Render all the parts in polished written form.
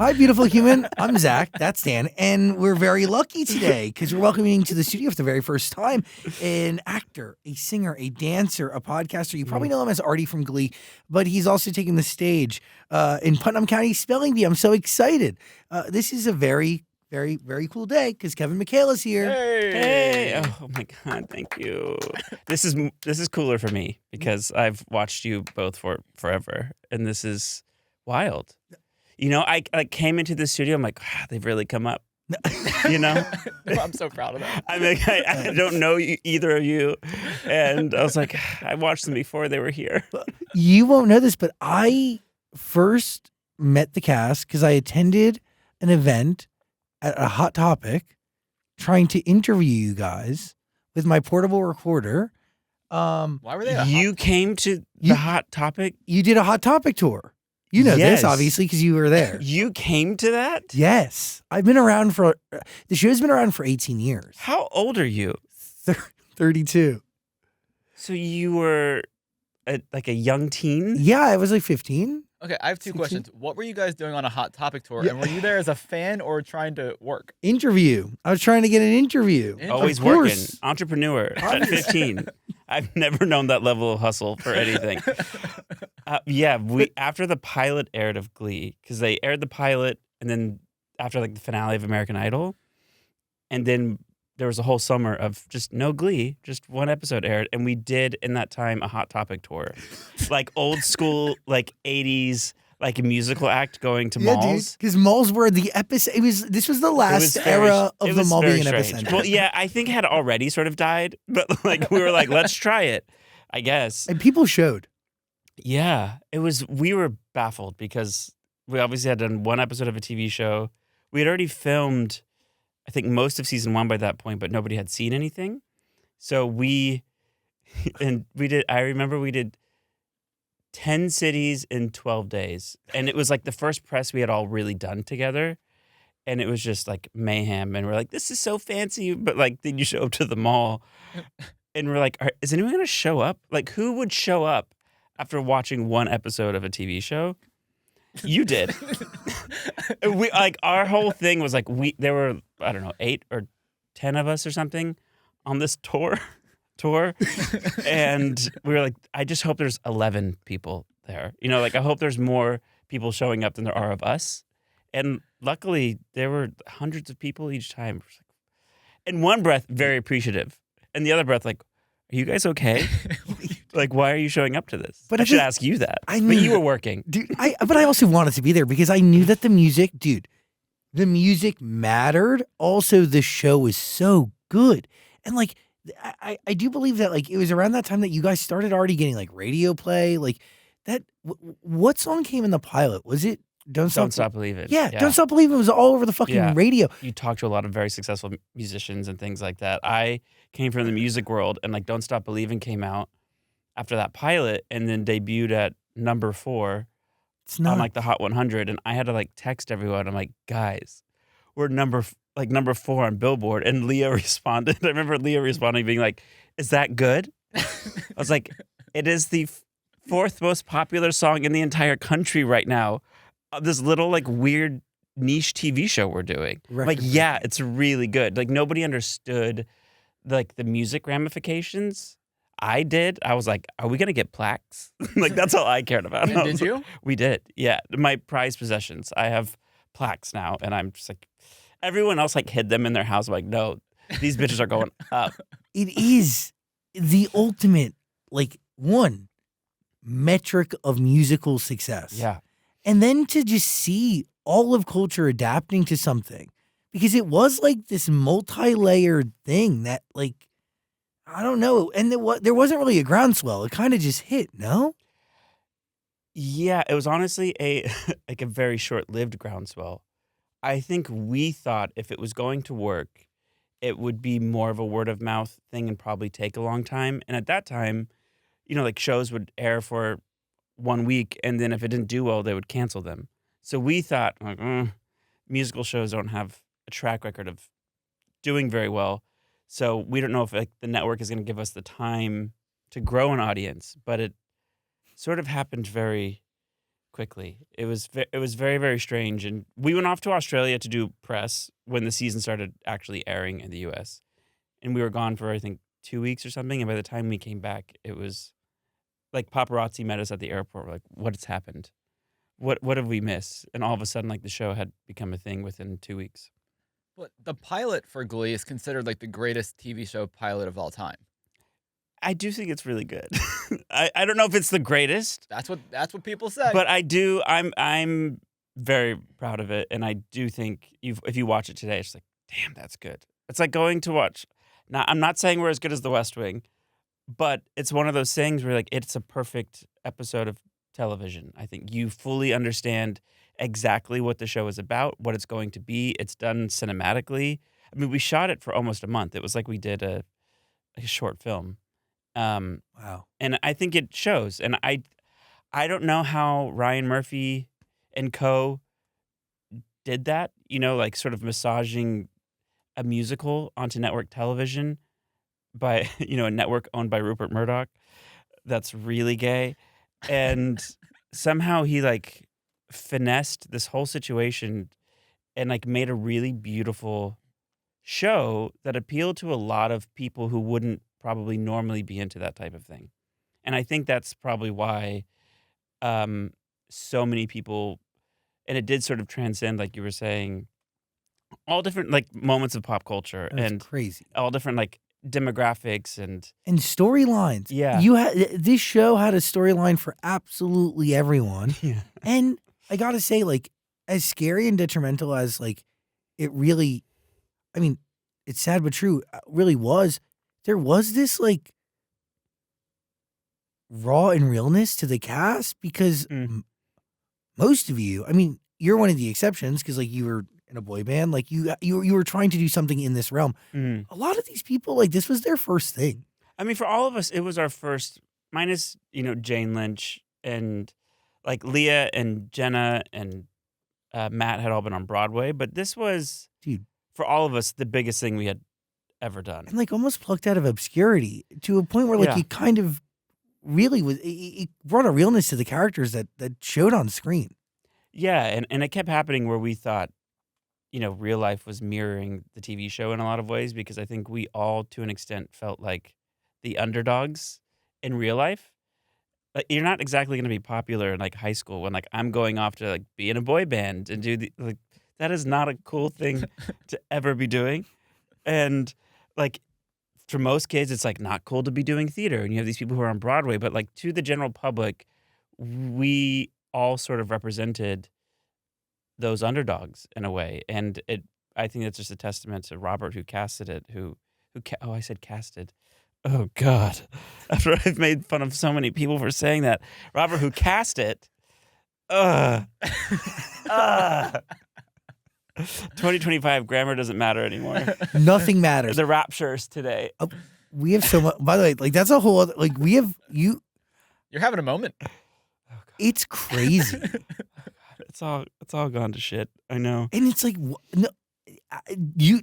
Hi, beautiful human. I'm Zach. That's Dan. And we're very lucky today because we're welcoming to the studio for the very first time an actor, a singer, a dancer, a podcaster. You probably know him as Artie from Glee, but he's also taking the stage in Putnam County Spelling Bee. I'm so excited. This is a very, very, very cool day because Kevin McHale is here. Hey! Oh my God! Thank you. This is cooler for me because I've watched you both for forever, and this is wild. You know, I came into the studio. I'm like, they've really come up. You know, I'm so proud of that. I mean, I don't know either of you, and I was like, I watched them before they were here. You won't know this, but I first met the cast because I attended an event at a Hot Topic trying to interview you guys with my portable recorder. Why were they? You came to the Hot Topic? You did a Hot Topic tour. You know Yes. this, obviously, because you were there. You came to that? Yes. I've been around the show's been around for 18 years. How old are you? 32. So you were like a young teen? Yeah, I was like 15. Okay, I have two 16? questions. What were you guys doing on a Hot Topic tour? And were you there as a fan or trying to work? Interview. I was trying to get an interview. Always Of working. course. Entrepreneur at 15. I've never known that level of hustle for anything. We after the pilot aired of Glee, because they aired the pilot, and then after like the finale of American Idol, and then there was a whole summer of just no Glee, just one episode aired, and we did in that time a Hot Topic tour, like old school, like 80s, like a musical act going to malls. Because malls were the epicenter. This was the last era of the mall being an epicenter. Well, yeah, I think had already sort of died, but like we were like, let's try it, I guess. And people showed. Yeah, we were baffled because we obviously had done one episode of a TV show. We had already filmed, I think, most of season 1 by that point, but nobody had seen anything. So I remember we did 10 cities in 12 days. And it was like the first press we had all really done together. And it was just like mayhem. And we're like, this is so fancy. But like, then you show up to the mall and we're like, is anyone going to show up? Like, who would show up after watching one episode of a TV show? You did. We like our whole thing was like there were, I don't know, 8 or 10 of us or something on this tour. And we were like, I just hope there's 11 people there. You know, like I hope there's more people showing up than there are of us. And luckily there were hundreds of people each time. In one breath, very appreciative. And the other breath, like, are you guys okay? Like, why are you showing up to this? But I should ask you that. But you were working. Dude, but I also wanted to be there because I knew that the music mattered. Also, the show was so good. And like, I do believe that like it was around that time that you guys started already getting like radio play. Like that, what song came in the pilot? Was it Don't Stop Believing? Yeah, Don't Stop Believing was all over the fucking radio. You talked to a lot of very successful musicians and things like that. I came from the music world, and like Don't Stop Believing came out after that pilot, and then debuted at number 4 on like the Hot 100, and I had to like text everyone. I'm like, guys, we're number 4 on Billboard, and Leah responded. I remember Leah responding, being like, "Is that good?" I was like, "It is the 4th most popular song in the entire country right now." This little like weird niche TV show we're doing. Like, yeah, it's really good. Like nobody understood like the music ramifications. I did. I was like, are we going to get plaques? Like that's all I cared about. Did you? We did. Yeah. My prized possessions. I have plaques now, and I'm just like, everyone else like hid them in their house. I'm like, no, these bitches are going up. It is the ultimate like one metric of musical success. Yeah. And then to just see all of culture adapting to something, because it was like this multi-layered thing that like, I don't know. And there wasn't really a groundswell. It kind of just hit, no? Yeah, it was honestly a like a very short-lived groundswell. I think we thought if it was going to work, it would be more of a word-of-mouth thing and probably take a long time. And at that time, you know, like shows would air for 1 week, and then if it didn't do well, they would cancel them. So we thought, like, musical shows don't have a track record of doing very well. So we don't know if like the network is going to give us the time to grow an audience, but it sort of happened very quickly. It was very, very strange. And we went off to Australia to do press when the season started actually airing in the U.S. And we were gone for, I think, 2 weeks or something. And by the time we came back, it was like paparazzi met us at the airport. We're like, what has happened? What have we missed? And all of a sudden, like, the show had become a thing within 2 weeks. But the pilot for Glee is considered like the greatest TV show pilot of all time. I do think it's really good. I don't know if it's the greatest. That's what people say. But I do. I'm very proud of it, and I do think if you watch it today, it's like, damn, that's good. It's like going to watch. Now, I'm not saying we're as good as The West Wing, but it's one of those things where like it's a perfect episode of television. I think you fully understand exactly what the show is about, what it's going to be. It's done cinematically. I mean, we shot it for almost a month. It was like we did a short film. Wow. And I think it shows. And I don't know how Ryan Murphy and co did that, like sort of massaging a musical onto network television by, a network owned by Rupert Murdoch that's really gay. And somehow he like finessed this whole situation and like made a really beautiful show that appealed to a lot of people who wouldn't probably normally be into that type of thing. And I think that's probably why so many people, and it did sort of transcend, like you were saying, all different like moments of pop culture. That's and crazy. All different like demographics and storylines. Yeah. This show had a storyline for absolutely everyone. Yeah. And I gotta say, like, as scary and detrimental as like it really, I mean, it's sad but true, really was. There was this like raw and realness to the cast because most of you, I mean, you're one of the exceptions because like you were in a boy band, like you were trying to do something in this realm. A lot of these people, like, this was their first thing. I mean, for all of us, it was our first, minus, Jane Lynch and like Leah and Jenna and Matt had all been on Broadway, but this was, dude, for all of us, the biggest thing we had ever done. And like almost plucked out of obscurity to a point where like it kind of really was, it brought a realness to the characters that showed on screen. Yeah, and it kept happening where we thought, real life was mirroring the TV show in a lot of ways, because I think we all, to an extent, felt like the underdogs in real life. Like, you're not exactly going to be popular in like high school when like I'm going off to like be in a boy band and do like that is not a cool thing to ever be doing. And like for most kids, it's like not cool to be doing theater, and you have these people who are on Broadway, but like to the general public, we all sort of represented those underdogs in a way. And I think that's just a testament to Robert who casted it, I said casted. Oh God. After I've made fun of so many people for saying that. Robert who cast it. 2025, grammar doesn't matter anymore. Nothing matters. The raptures today. We have so much, by the way, like that's a whole other, like we have you. You're having a moment. It's crazy. It's all gone to shit. I know. And it's like, no,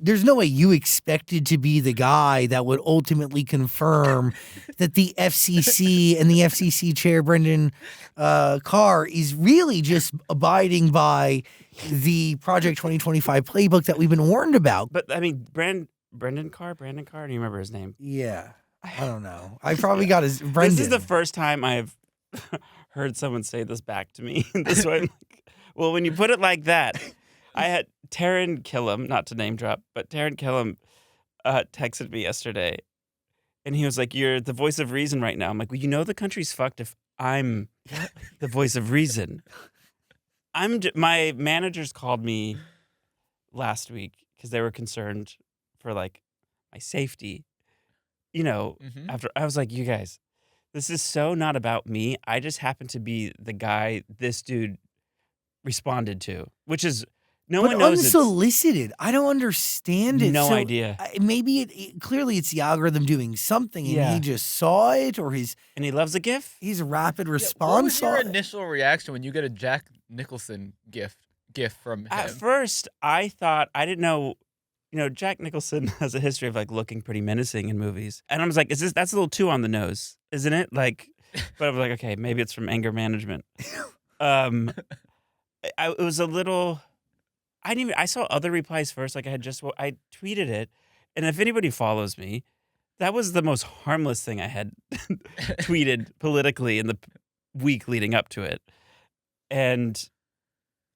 there's no way you expected to be the guy that would ultimately confirm that the FCC and the FCC chair, Brendan Carr, is really just abiding by the Project 2025 playbook that we've been warned about. But I mean, Brendan Carr, do you remember his name? Yeah. I don't know. I probably got his Brendan. This is the first time I've heard someone say this back to me this way. Well, when you put it like that, I had Taran Killam, not to name drop, but Taran Killam texted me yesterday, and he was like, "You're the voice of reason right now." I'm like, "Well, the country's fucked if I'm the voice of reason." My managers called me last week because they were concerned for like my safety. After I was like, "You guys, this is so not about me. I just happen to be the guy this dude responded to, which is no one knows. Unsolicited. I don't understand it. No idea. Maybe clearly it's the algorithm doing something, and he just saw it, or and he loves a GIF. His rapid response. What was your initial reaction when you get a Jack Nicholson GIF from him? At first, I thought, I didn't know. Jack Nicholson has a history of like looking pretty menacing in movies, and I was like, that's a little too on the nose, isn't it? Like, but I was like, okay, maybe it's from anger management. It was a little. I saw other replies first. Like I tweeted it, and if anybody follows me, that was the most harmless thing I had tweeted politically in the week leading up to it, and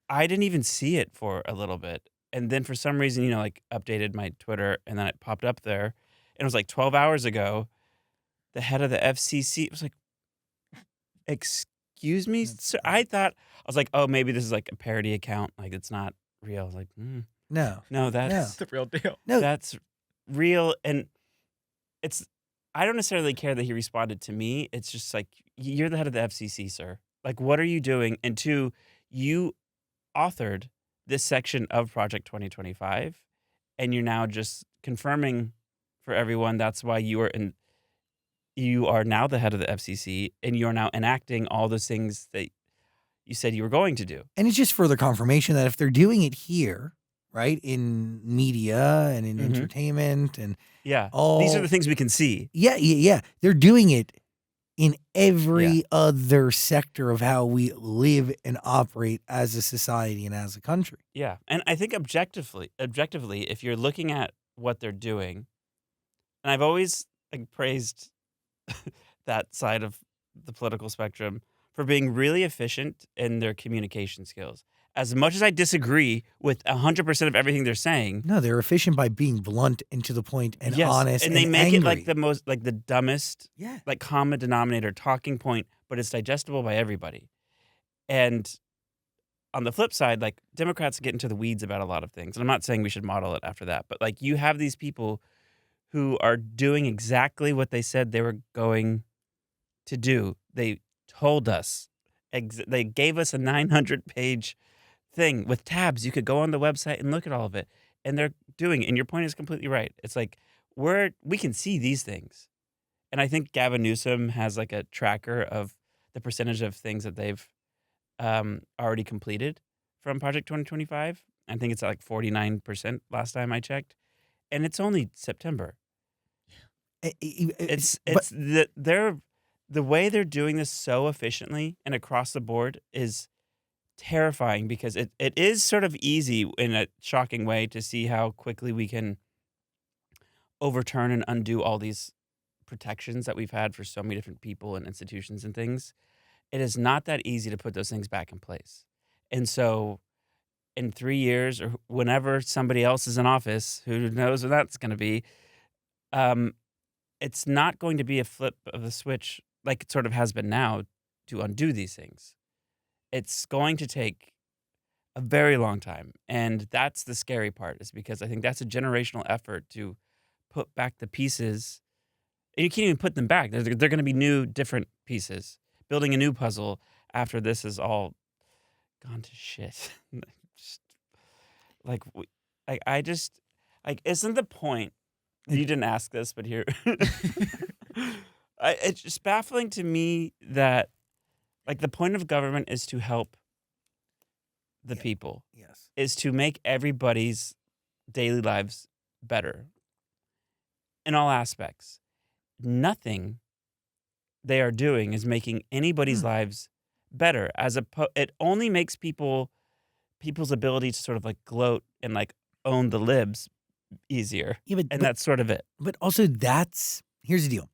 I didn't even see it for a little bit, and then for some reason, like updated my Twitter, and then it popped up there, and it was like 12 hours ago. The head of the FCC was like, "Excuse me, sir?" I was like, "Oh, maybe this is like a parody account. Like it's not real." I was like, no, that's It's the real deal. No. that's real, and I don't necessarily care that he responded to me. It's just like, you're the head of the FCC, sir. Like, what are you doing? And two, you authored this section of Project 2025, and you're now just confirming for everyone that's why you are now the head of the FCC, and you are now enacting all those things that you said you were going to do. And it's just further confirmation that if they're doing it here, right, in media and in entertainment and Yeah, all these are the things we can see. Yeah. They're doing it in every other sector of how we live and operate as a society and as a country. Yeah, and I think objectively, if you're looking at what they're doing, and I've always praised that side of the political spectrum for being really efficient in their communication skills. As much as I disagree with 100% of everything they're saying, No, they're efficient by being blunt and to the point and yes, honest and they make angry. it like the dumbest, Yeah. like common denominator talking point, but it's digestible by everybody. And on the flip side, like Democrats get into the weeds about a lot of things, and I'm not saying we should model it after that, but like you have these people who are doing exactly what they said they were going to do. They told us. They gave us a 900-page thing with tabs. You could go on the website and look at all of it, and they're doing it. And your point is completely right. It's like we can see these things, and I think Gavin Newsom has like a tracker of the percentage of things that they've already completed from Project 2025. I think it's like 49% last time I checked, and it's only September. The way they're doing this so efficiently and across the board is terrifying, because it is sort of easy in a shocking way to see how quickly we can overturn and undo all these protections that we've had for so many different people and institutions and things. It is not that easy to put those things back in place. And so in 3 years, or whenever somebody else is in office, who knows when that's going to be, it's not going to be a flip of the switch like it sort of has been now to undo these things. It's going to take a very long time. And that's the scary part, is because I think that's a generational effort to put back the pieces. And you can't even put them back. They're going to be new, different pieces. Building a new puzzle after this is all gone to shit. Isn't the point? You didn't ask this, but here. It's just baffling to me that, like, the point of government is to help the people. Yes. Is to make everybody's daily lives better in all aspects. Nothing they are doing is making anybody's lives better. It only makes people's ability to sort of like gloat and like own the libs easier. Yeah, and that's sort of it. But also here's the deal.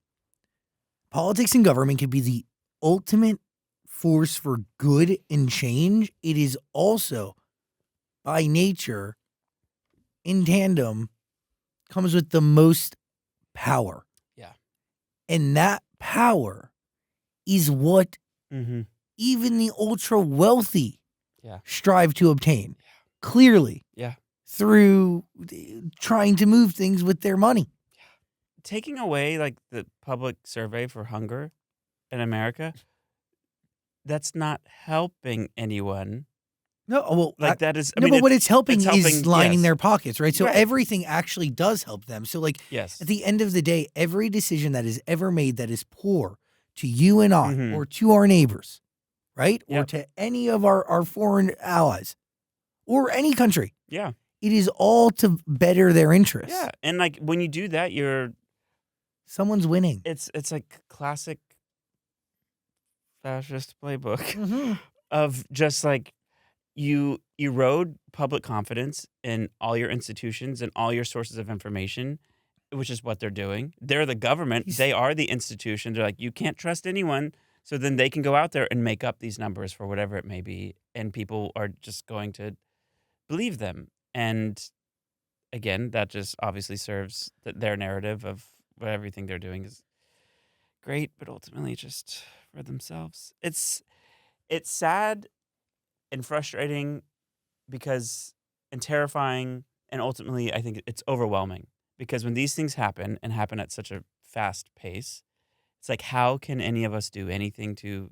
Politics and government can be the ultimate force for good and change. It is also, by nature, in tandem, comes with the most power. Yeah. And that power is what even the ultra wealthy strive to obtain. Yeah. Clearly. Yeah. Through trying to move things with their money. Taking away like the public survey for hunger in America, that's not helping anyone. No, well, that is. but what it's helping is lining their pockets, right? So Right. everything actually does help them. So, like, Yes. at the end of the day, every decision that is ever made that is poor to you and I, or to our neighbors, right, or to any of our foreign allies, or any country, it is all to better their interests. Yeah, and like when you do that, someone's winning. It's like classic fascist playbook. of just like you erode public confidence in all your institutions and all your sources of information, which is what they're doing. They're the government. They are the institution. They're like, you can't trust anyone. So then they can go out there and make up these numbers for whatever it may be. And people are just going to believe them. And again, that just obviously serves their narrative of what everything they're doing is great, but ultimately just for themselves. It's sad and frustrating and terrifying, and ultimately I think it's overwhelming because when these things happen and happen at such a fast pace, it's like, how can any of us do anything to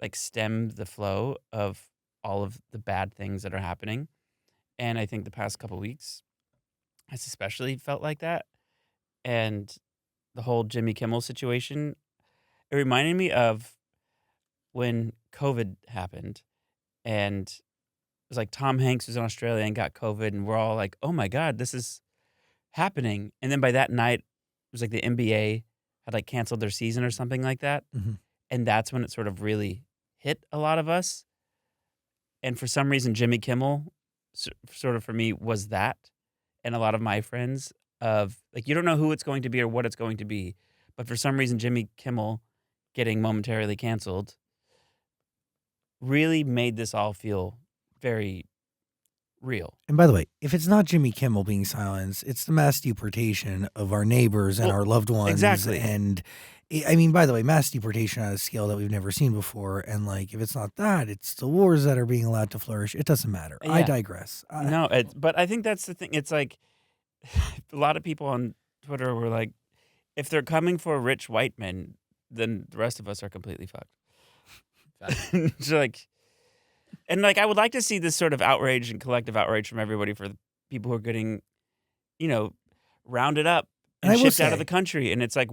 like stem the flow of all of the bad things that are happening? And I think the past couple weeks has especially felt like that. And the whole Jimmy Kimmel situation, it reminded me of when COVID happened and it was like Tom Hanks was in Australia and got COVID and we're all like, oh my God, this is happening. And then by that night, it was like the NBA had like canceled their season or something like that. Mm-hmm. And that's when it sort of really hit a lot of us. And for some reason, Jimmy Kimmel sort of for me was that. And a lot of my friends of like, you don't know who it's going to be or what it's going to be. But for some reason, Jimmy Kimmel getting momentarily canceled really made this all feel very real. And by the way, if it's not Jimmy Kimmel being silenced, it's the mass deportation of our neighbors and our loved ones. Exactly. And I mean, by the way, mass deportation on a scale that we've never seen before. And like, if it's not that, it's the wars that are being allowed to flourish. It doesn't matter. Yeah. I digress. No, but I think that's the thing. It's like a lot of people on Twitter were like, if they're coming for rich white men, then the rest of us are completely fucked. It's like, and like, I would like to see this sort of outrage and collective outrage from everybody for the people who are getting, rounded up and shipped out of the country. And it's like,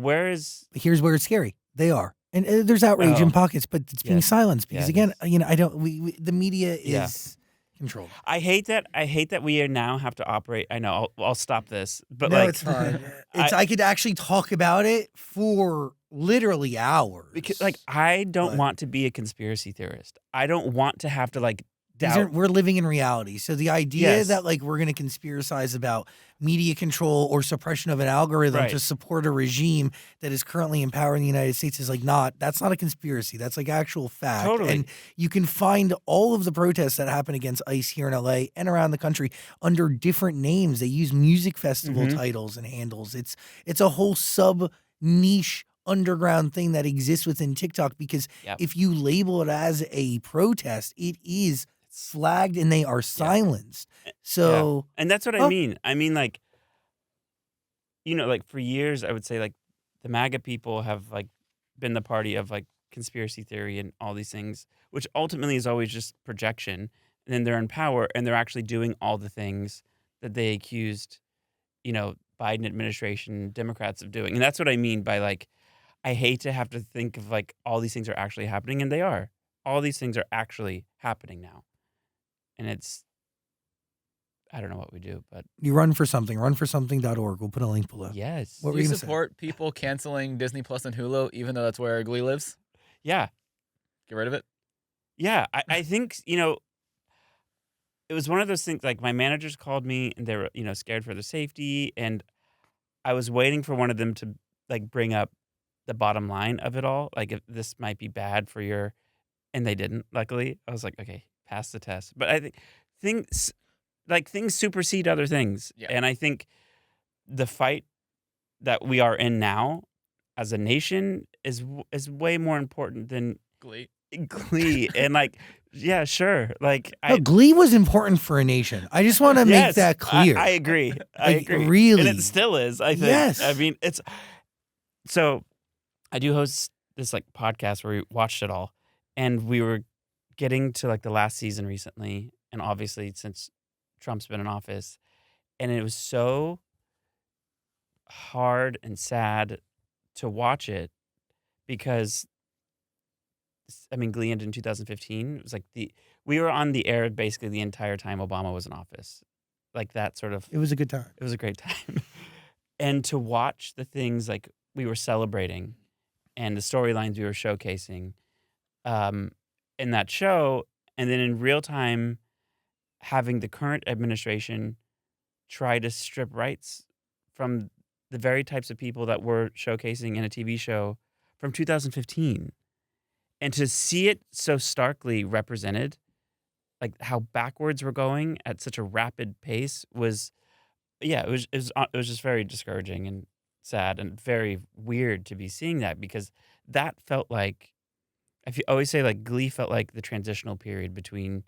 here's where it's scary. They are. And there's outrage in pockets, but it's being silenced because again, the media is controlled. I hate that we now have to operate. I know I'll stop this, but no, it's fine. I could actually talk about it for literally hours. Because I don't want to be a conspiracy theorist. I don't want to have to doubt. We're living in reality. So the idea that we're going to conspiracize about media control or suppression of an algorithm to support a regime that is currently in power in the United States is that's not a conspiracy. That's actual fact. Totally. And you can find all of the protests that happen against ICE here in LA and around the country under different names. They use music festival titles and handles. It's a whole sub niche underground thing that exists within TikTok because if you label it as a protest, it is flagged and they are silenced. So and that's what I mean. I mean, for years I would say the MAGA people have been the party of conspiracy theory and all these things, which ultimately is always just projection. And then they're in power and they're actually doing all the things that they accused, Biden administration, Democrats of doing. And that's what I mean by I hate to have to think of all these things are actually happening, and they are. All these things are actually happening now. And I don't know what we do, but you run for something, runforsomething.org. We'll put a link below. Yes. What do you support people canceling Disney Plus and Hulu, even though that's where Glee lives? Yeah. Get rid of it? Yeah. I think, it was one of those things, my managers called me and they were, scared for their safety. And I was waiting for one of them to bring up the bottom line of it all. If this might be bad for and they didn't, luckily. I was like, okay, pass the test. But I think things supersede other things. Yeah. And I think the fight that we are in now as a nation is way more important than Glee. And yeah, sure. Glee was important for a nation. I just want to make that clear. I agree. I agree. Really. And it still is, I think. Yes. I mean, so I do host this podcast where we watched it all. And we were getting to the last season recently. And obviously since Trump's been in office. And it was so hard and sad to watch it because Glee ended in 2015. It was we were on the air basically the entire time Obama was in office. That sort of. It was a good time. It was a great time. And to watch the things we were celebrating and the storylines we were showcasing in that show And then in real time, having the current administration try to strip rights from the very types of people that we're showcasing in a TV show from 2015. And to see it so starkly represented, like how backwards we're going at such a rapid pace was, yeah, it was just very discouraging and sad and very weird to be seeing that, because that felt like, if you always say like Glee felt like the transitional period between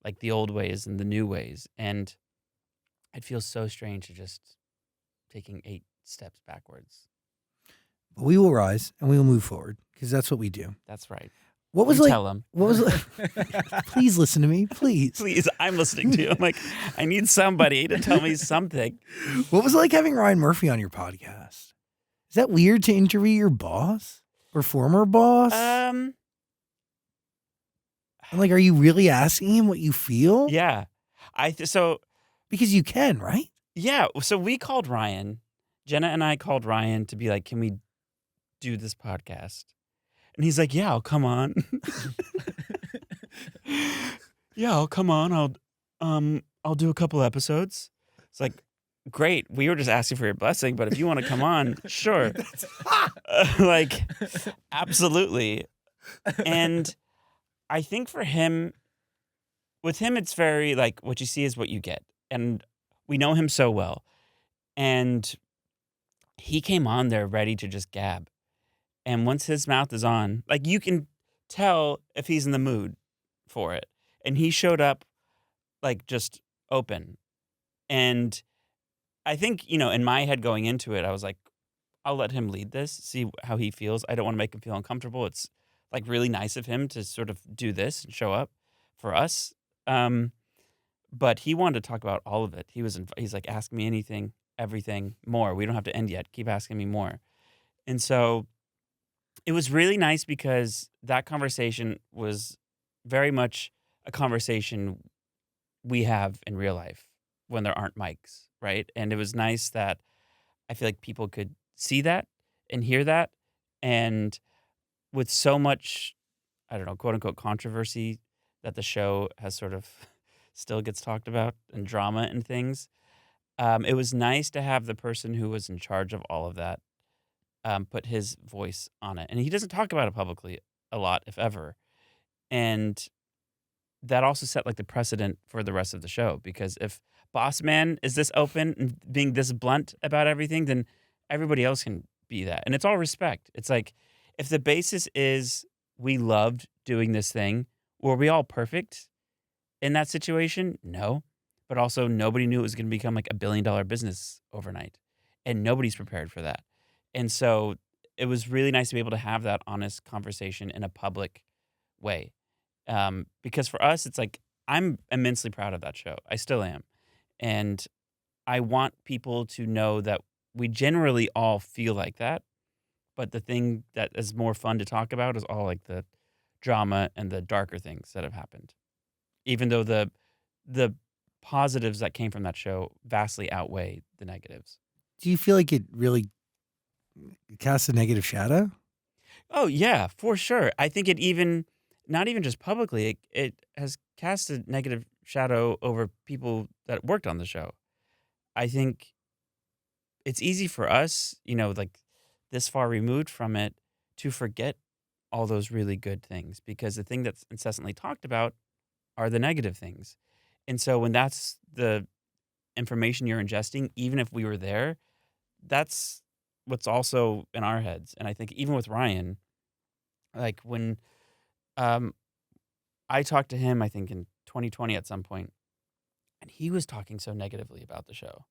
like the old ways and the new ways. And it feels so strange to just taking 8 steps backwards. But we will rise and we will move forward, because that's what we do. That's right. What was You like? tell him. What was like? Please listen to me, please. Please, I'm listening to you. I'm like, I need somebody to tell me something. What was it like having Ryan Murphy on your podcast? Is that weird to interview your boss or former boss? And like, are you really asking him what you feel? Yeah. So because you can, right? Yeah. So we called Ryan. Jenna and I called Ryan to be like, can we do this podcast? And he's like, yeah, I'll come on. Yeah, I'll come on. I'll do a couple episodes. It's like, great. We were just asking for your blessing, but if you want to come on, sure. Like, absolutely. And I think for him, with him, it's very like, what you see is what you get. And we know him so well. And he came on there ready to just gab. And once his mouth is on, like, you can tell if he's in the mood for it. And he showed up like just open. And I think, in my head going into it, I was like, I'll let him lead this, see how he feels. I don't want to make him feel uncomfortable. It's like really nice of him to sort of do this and show up for us. But he wanted to talk about all of it. He's like, ask me anything, everything, more. We don't have to end yet. Keep asking me more. And so it was really nice, because that conversation was very much a conversation we have in real life when there aren't mics, right? And it was nice that I feel like people could see that and hear that. And with so much, I don't know, quote unquote controversy that the show has sort of still gets talked about, and drama and things, it was nice to have the person who was in charge of all of that put his voice on it. And he doesn't talk about it publicly a lot, if ever. And that also set like the precedent for the rest of the show, because if Boss Man is this open and being this blunt about everything, then everybody else can be that. And it's all respect. It's like, if the basis is we loved doing this thing, were we all perfect in that situation? No. But also nobody knew it was going to become like $1 billion business overnight. And nobody's prepared for that. And so it was really nice to be able to have that honest conversation in a public way. Because for us, it's like, I'm immensely proud of that show. I still am. And I want people to know that we generally all feel like that. But the thing that is more fun to talk about is all like the drama and the darker things that have happened. Even though the positives that came from that show vastly outweigh the negatives. Do you feel like it really casts a negative shadow? Oh, yeah, for sure. I think it even, not even just publicly, it has cast a negative shadow over people that worked on the show. I think it's easy for us, like this far removed from it, to forget all those really good things, because the thing that's incessantly talked about are the negative things. And so when that's the information you're ingesting, even if we were there, that's what's also in our heads. And I think even with Ryan, like when I talked to him, I think in 2020 at some point, and he was talking so negatively about the show.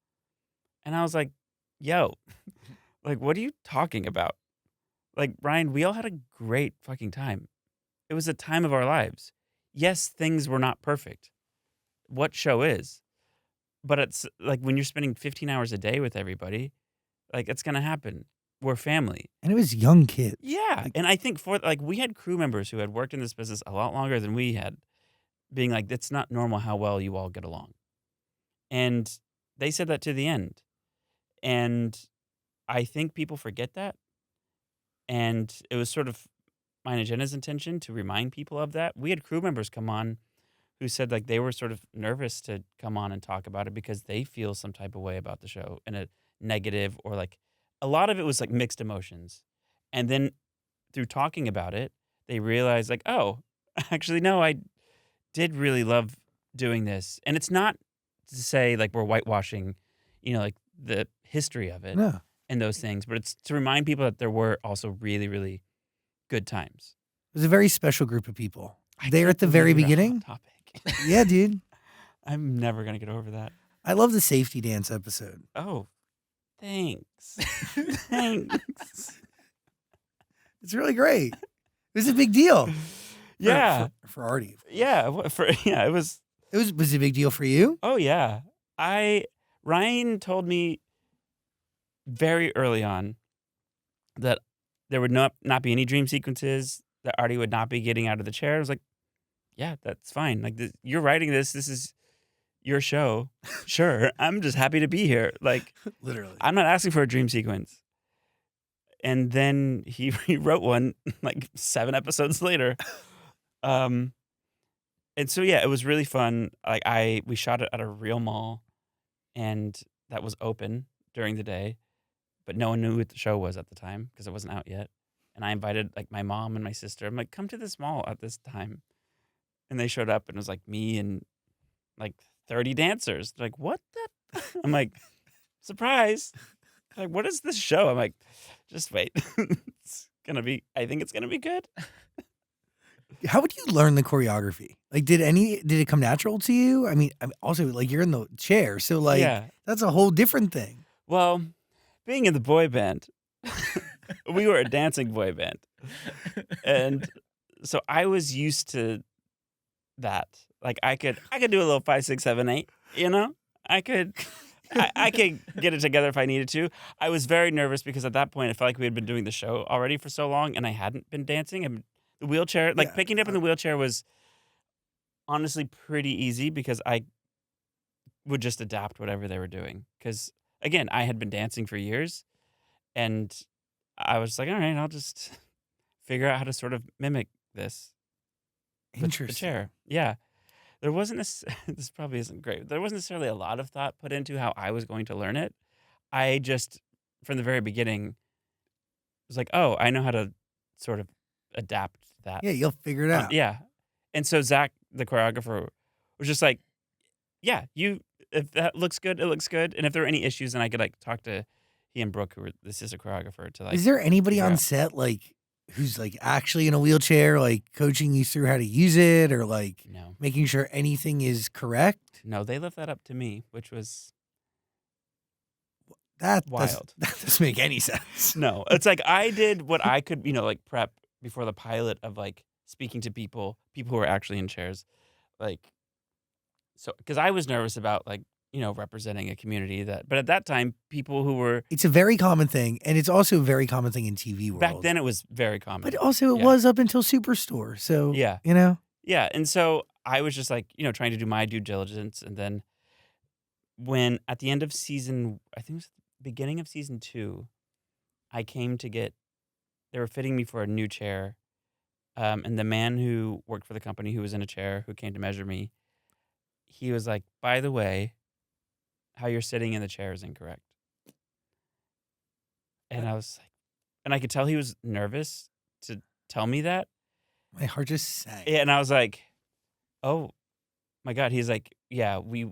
And I was like, yo, like, what are you talking about? Like, Ryan, we all had a great fucking time. It was a time of our lives. Yes, things were not perfect. What show is? But it's like when you're spending 15 hours a day with everybody, like, it's going to happen. We're family. And it was young kids. Yeah. And I think we had crew members who had worked in this business a lot longer than we had, being like, it's not normal how well you all get along. And they said that to the end. And I think people forget that. And it was sort of mine and Jenna's intention to remind people of that. We had crew members come on who said like they were sort of nervous to come on and talk about it because they feel some type of way about the show in a negative or like a lot of it was like mixed emotions. And then through talking about it, they realized like, oh, actually, no, I did really love doing this. And it's not to say like we're whitewashing, like the history of it No. and those things, but it's to remind people that there were also really, really good times. It was a very special group of people. I There can't at the very believe we're on beginning. Hot Topic. Yeah, dude. I'm never going to get over that. I love the safety dance episode. Oh, thanks. Thanks. It's really great. It was a big deal. Yeah. For Artie. Yeah. It was. Was it a big deal for you? Oh, yeah. Ryan told me very early on that there would not be any dream sequences, that Artie would not be getting out of the chair. I was like, yeah, that's fine. Like, you're writing this. This is your show. Sure. I'm just happy to be here. Like, Literally. I'm not asking for a dream sequence. And then he wrote one like 7 episodes later. And so, yeah, it was really fun. Like we shot it at a real mall and that was open during the day, but no one knew what the show was at the time because it wasn't out yet. And I invited like my mom and my sister. I'm like, come to this mall at this time. And they showed up and it was like me and like 30 dancers. They're like, what the? I'm like, surprise. Like, what is this show? I'm like, just wait. I think it's going to be good. How would you learn the choreography? Like, did it come natural to you? I mean, also, like, you're in the chair. So, like, that's a whole different thing. Well, being in the boy band, we were a dancing boy band. And so I was used to that. Like, I could do a little 5, 6, 7, 8, I could get it together if I needed to. I was very nervous because at that point, I felt like we had been doing the show already for so long and I hadn't been dancing. The wheelchair, like picking up in the wheelchair was honestly pretty easy because I would just adapt whatever they were doing. Because, again, I had been dancing for years and I was like, all right, I'll just figure out how to sort of mimic this. Interesting. The chair. Yeah. There wasn't this probably isn't great. There wasn't necessarily a lot of thought put into how I was going to learn it. I just, from the very beginning, was like, oh, I know how to sort of adapt that. Yeah, you'll figure it out. Yeah. And so Zach, the choreographer, was just like, yeah, if that looks good, it looks good. And if there were any issues, then I could like talk to he and Brooke, who were the assistant choreographer, to like. Is there anybody on out. set like who's like actually in a wheelchair, like coaching you through how to use it or like making sure anything is correct? No, they left that up to me, which was wild. That doesn't make any sense. No, it's like I did what I could, like prep before the pilot of like speaking to people who were actually in chairs, like, so because I was nervous about like, representing a community but at that time, people who were. It's a very common thing, and it's also a very common thing in TV world. Back then, it was very common. But also, it was up until Superstore, so, Yeah. Yeah, and so I was just like, trying to do my due diligence, and then when, at the end of season, I think it was the beginning of season 2, I came to they were fitting me for a new chair, and the man who worked for the company who was in a chair, who came to measure me, he was like, by the way, how you're sitting in the chair is incorrect. And I was like, and I could tell he was nervous to tell me that. My heart just sank. Yeah, and I was like, oh my God. He's like, yeah, we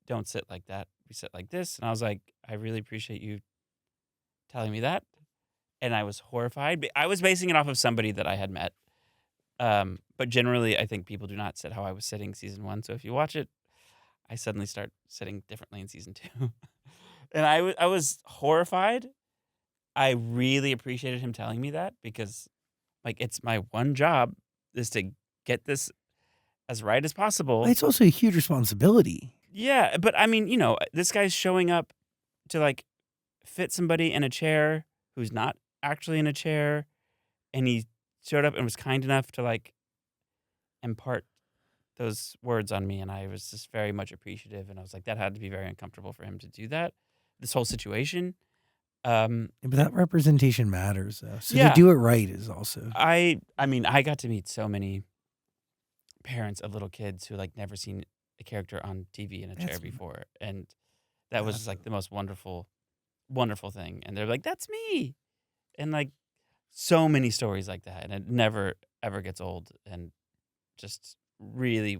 don't sit like that. We sit like this. And I was like, I really appreciate you telling me that. And I was horrified. I was basing it off of somebody that I had met. But generally, I think people do not sit how I was sitting season 1. So if you watch it, I suddenly start sitting differently in season 2. And I was horrified. I really appreciated him telling me that because, like, it's my one job is to get this as right as possible. It's also a huge responsibility. Yeah, but I mean, this guy's showing up to, like, fit somebody in a chair who's not actually in a chair, and he showed up and was kind enough to, like, impart those words on me, and I was just very much appreciative, and I was like, that had to be very uncomfortable for him to do that, this whole situation. But that representation matters, though. So to do it right is also. I mean, I got to meet so many parents of little kids who like never seen a character on TV in a chair before, and that was just like the most wonderful thing. And they're like, "That's me," and like so many stories like that, and it never ever gets old, and just really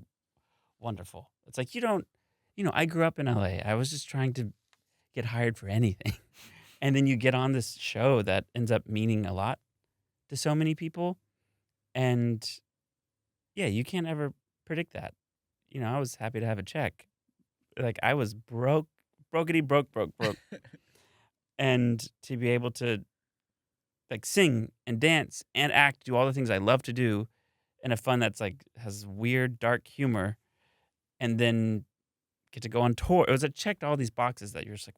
wonderful. It's like I grew up in LA. I was just trying to get hired for anything, and then you get on this show that ends up meaning a lot to so many people, and yeah, you can't ever predict that. I was happy to have a check. Like I was broke, broke, and to be able to like sing and dance and act, do all the things I love to do, in a fun that's like has weird, dark humor, and then get to go on tour. It was checked all these boxes that you're just like,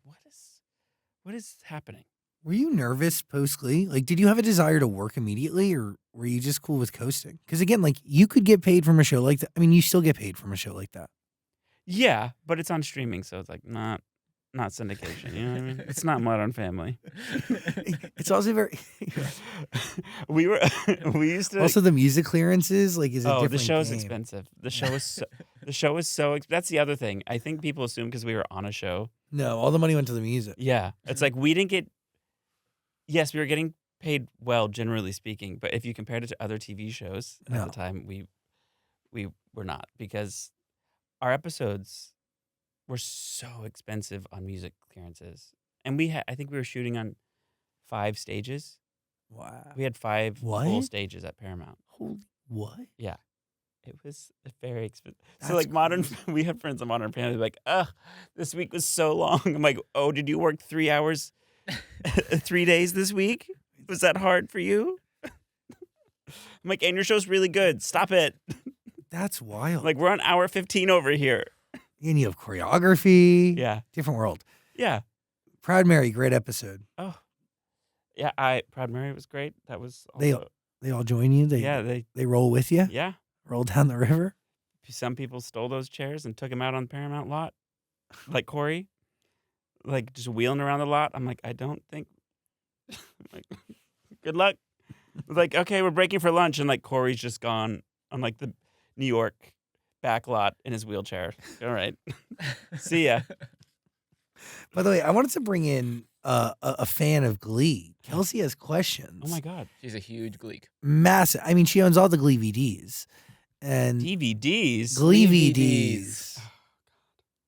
what is happening? Were you nervous post Glee? Like, did you have a desire to work immediately, or were you just cool with coasting? Because again, like you could get paid from a show like that. I mean, you still get paid from a show like that. Yeah, but it's on streaming, so it's like not syndication. You know what I mean? It's not Modern Family. It's also very. we used to Also, the music clearances like is a different the show's game. expensive. The show is so. That's the other thing. I think people assume because we were on a show. No, all the money went to the music. Yeah, it's like we didn't get. Yes, we were getting paid well, generally speaking, but if you compared it to other TV shows at the time, we were not, because our episodes were so expensive on music clearances, and I think we were shooting on 5 stages. Wow, we had 5 full stages at Paramount. Holy what? Yeah, it was very expensive. So like we have friends on Modern Family like, this week was so long. I'm like, oh, did you work 3 hours? 3 days this week? Was that hard for you? I'm like, and your show's really good. Stop it. That's wild. Like, we're on hour 15 over here. And you have choreography. Yeah. Different world. Yeah. Proud Mary, great episode. Oh. Yeah, Proud Mary was great. That was also, they all join you? They roll with you? Yeah. Roll down the river? Some people stole those chairs and took them out on the Paramount lot. Like Corey. Like just wheeling around the lot. I'm like, I don't think. Like, good luck. Like, okay, we're breaking for lunch, and like Corey's just gone on like the New York back lot in his wheelchair. All right, see ya. By the way, I wanted to bring in a fan of Glee. Kelsey has questions. Oh my God, she's a huge Gleek. Massive. I mean, she owns all the Glee VDs and DVDs. Glee VDs. Oh,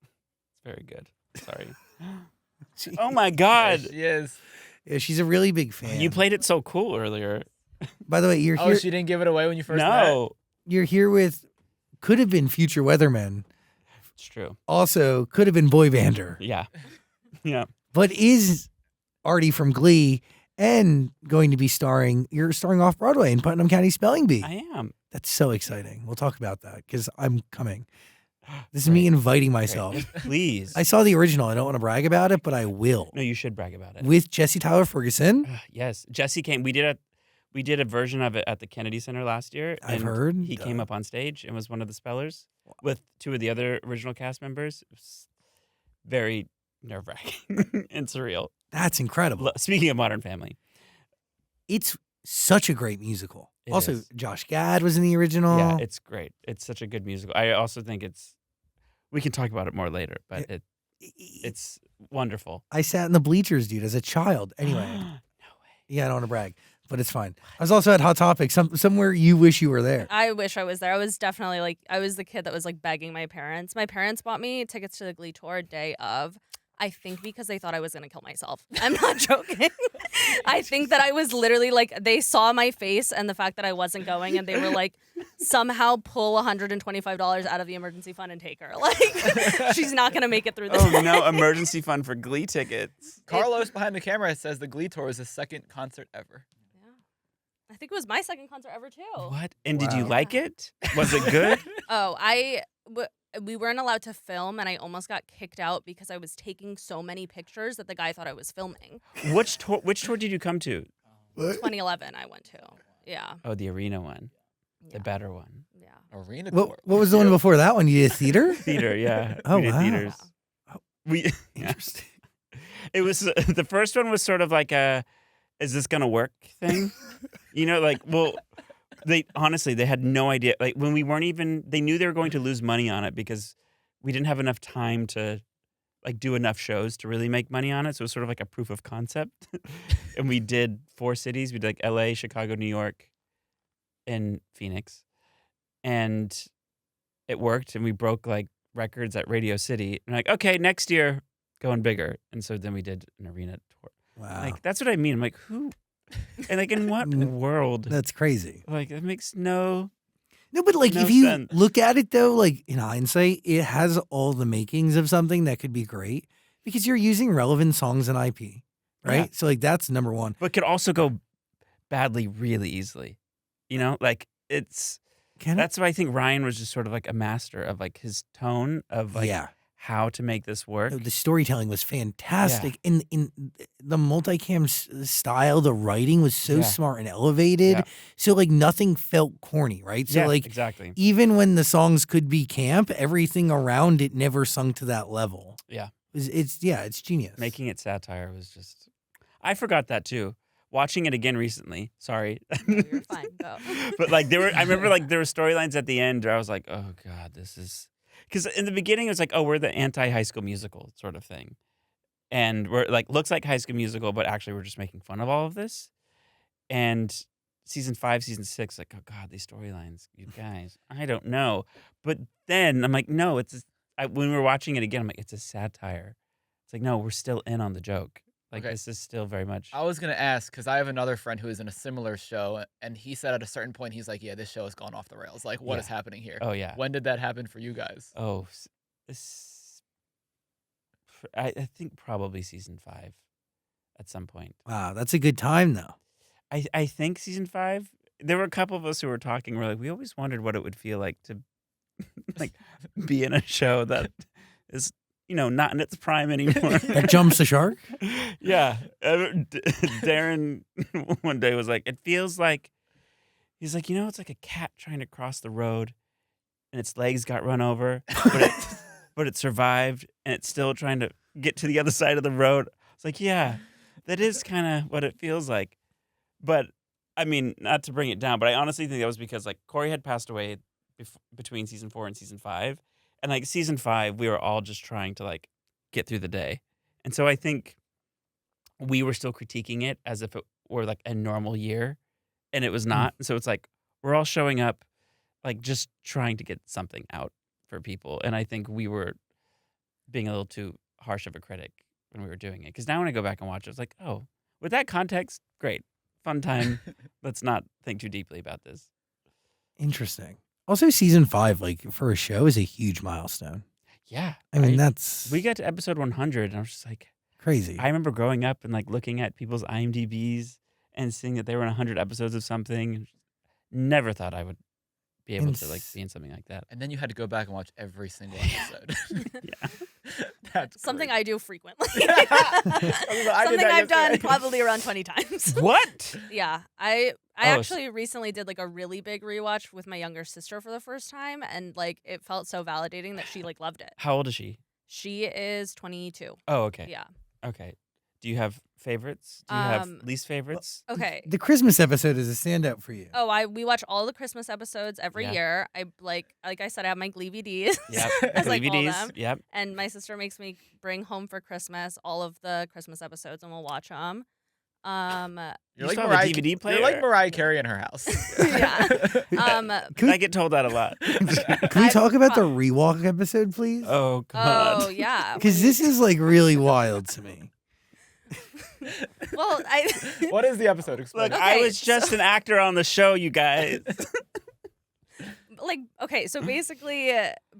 it's very good. Sorry. Oh my God. There she is. Yeah, she's a really big fan. You played it so cool earlier. By the way, you're here. Oh, she didn't give it away when you first met? No. You're here with could have been future weatherman. It's true. Also, could have been boybander. Yeah. Yeah. But is Artie from Glee and going to be you're starring off Broadway in Putnam County Spelling Bee. I am. That's so exciting. We'll talk about that because I'm coming. This is me inviting myself. Please. I saw the original. I don't want to brag about it, but I will. No, you should brag about it. With Jesse Tyler Ferguson. Yes. Jesse came. We did a version of it at the Kennedy Center last year. I've heard. He came up on stage and was one of the spellers with 2 of the other original cast members. It was very nerve-wracking and surreal. That's incredible. Speaking of Modern Family. It's such a great musical. It also, is. Josh Gad was in the original. Yeah, it's great. It's such a good musical. I also think we can talk about it more later, but it's wonderful. I sat in the bleachers, dude, as a child. Anyway. No way. Yeah, I don't want to brag, but it's fine. I was also at Hot Topic, somewhere you wish you were there. I wish I was there. I was definitely I was the kid that was begging my parents. My parents bought me tickets to the Glee tour day of. I think because they thought I was going to kill myself. I'm not joking. I think that I was literally they saw my face and the fact that I wasn't going, and they were like, somehow pull $125 out of the emergency fund and take her. She's not going to make it through this. Oh, no emergency fund for Glee tickets. Carlos behind the camera says the Glee tour was his second concert ever. Yeah. I think it was my second concert ever, too. What? And did you like it? Was it good? Oh, we weren't allowed to film, and I almost got kicked out because I was taking so many pictures that the guy thought I was filming. Which tour did you come to? 2011 I went to. Yeah. Oh, the arena one. Yeah. The better one. Yeah. Arena tour. What was the one before that one? You did theater? Theater, yeah. Oh, we did wow. theaters. Yeah. Yeah. Interesting. It was the first one was sort of like a, is this gonna work thing? They honestly, they had no idea. Like when we weren't even, they knew they were going to lose money on it because we didn't have enough time to like do enough shows to really make money on it. So it was sort of like a proof of concept. And we did 4 cities. We did like LA, Chicago, New York, and Phoenix. And it worked. And we broke like records at Radio City. And like, okay, next year, going bigger. And so then we did an arena tour. Wow. Like, that's what I mean. I'm like, who? And like, in what world? That's crazy. Like, it makes no but like no if you sense. look at it though, like in hindsight, it has all the makings of something that could be great because you're using relevant songs and IP, right? Yeah. So like that's number one. But could also go badly really easily. You know, like that's why I think Ryan was just sort of like a master of like his tone of like how to make this work. The storytelling was fantastic. In the multicam style, the writing was so smart and elevated. Yeah. So like nothing felt corny, right? So like exactly. even when the songs could be camp, everything around it never sunk to that level. Yeah. It's genius. Making it satire was just, I forgot that too. Watching it again recently. Sorry. No, you're fine. Go. But like I remember like there were storylines at the end where I was like, oh God, this is, because in the beginning it was like, oh, we're the anti-High School Musical sort of thing. And we're like, looks like High School Musical, but actually we're just making fun of all of this. And season 5, season 6, like, oh God, these storylines, you guys, I don't know. But then I'm like, no, when we were watching it again, I'm like, it's a satire. It's like, no, we're still in on the joke. Like, this is still very much. I was going to ask, because I have another friend who is in a similar show, and he said at a certain point, he's like, yeah, this show has gone off the rails. Like, what is happening here? Oh, yeah. When did that happen for you guys? Oh, I think probably season 5 at some point. Wow, that's a good time though. I think season 5, there were a couple of us who were talking, we're like, we always wondered what it would feel like to like be in a show that is, not in its prime anymore. That jumps the shark? Yeah. Darren one day was like, it feels like, he's like, it's like a cat trying to cross the road and its legs got run over, but it survived and it's still trying to get to the other side of the road. It's like, yeah, that is kind of what it feels like. But I mean, not to bring it down, but I honestly think that was because like Corey had passed away between season 4 and season 5. And like season 5, we were all just trying to like get through the day. And so I think we were still critiquing it as if it were like a normal year, and it was not. And so it's like we're all showing up like just trying to get something out for people. And I think we were being a little too harsh of a critic when we were doing it. Because now when I go back and watch it, it's like, oh, with that context, great. Fun time. Let's not think too deeply about this. Interesting. Also, season 5, like for a show, is a huge milestone. Yeah. I mean, we got to episode 100 and I was just like, crazy. I remember growing up and like looking at people's IMDb's and seeing that they were in 100 episodes of something. Never thought I would be able to like be in something like that. And then you had to go back and watch every single episode. Yeah. That's something great. I do frequently. I Something I've done probably around 20 times. What? Yeah. I actually recently did like a really big rewatch with my younger sister for the first time, and like it felt so validating that she like loved it. How old is she? She is 22. Oh, okay. Yeah. Okay. Do you have favorites? Do you have least favorites? Okay. The Christmas episode is a standout for you. Oh, we watch all the Christmas episodes every year. I like I said, I have my Glee VDs. Yep. As I call DVDs. them. Yep. And my sister makes me bring home for Christmas all of the Christmas episodes, and we'll watch them. You're You like still have a Mariah, DVD player? You're like Mariah Carey in her house. Yeah. I get told that a lot. Can we talk about the rewalk episode, please? Oh, God. Oh yeah. Because this is like really wild to me. Well, What is the episode? Explain. Look, it. I Okay, was just an actor on the show, you guys. so basically,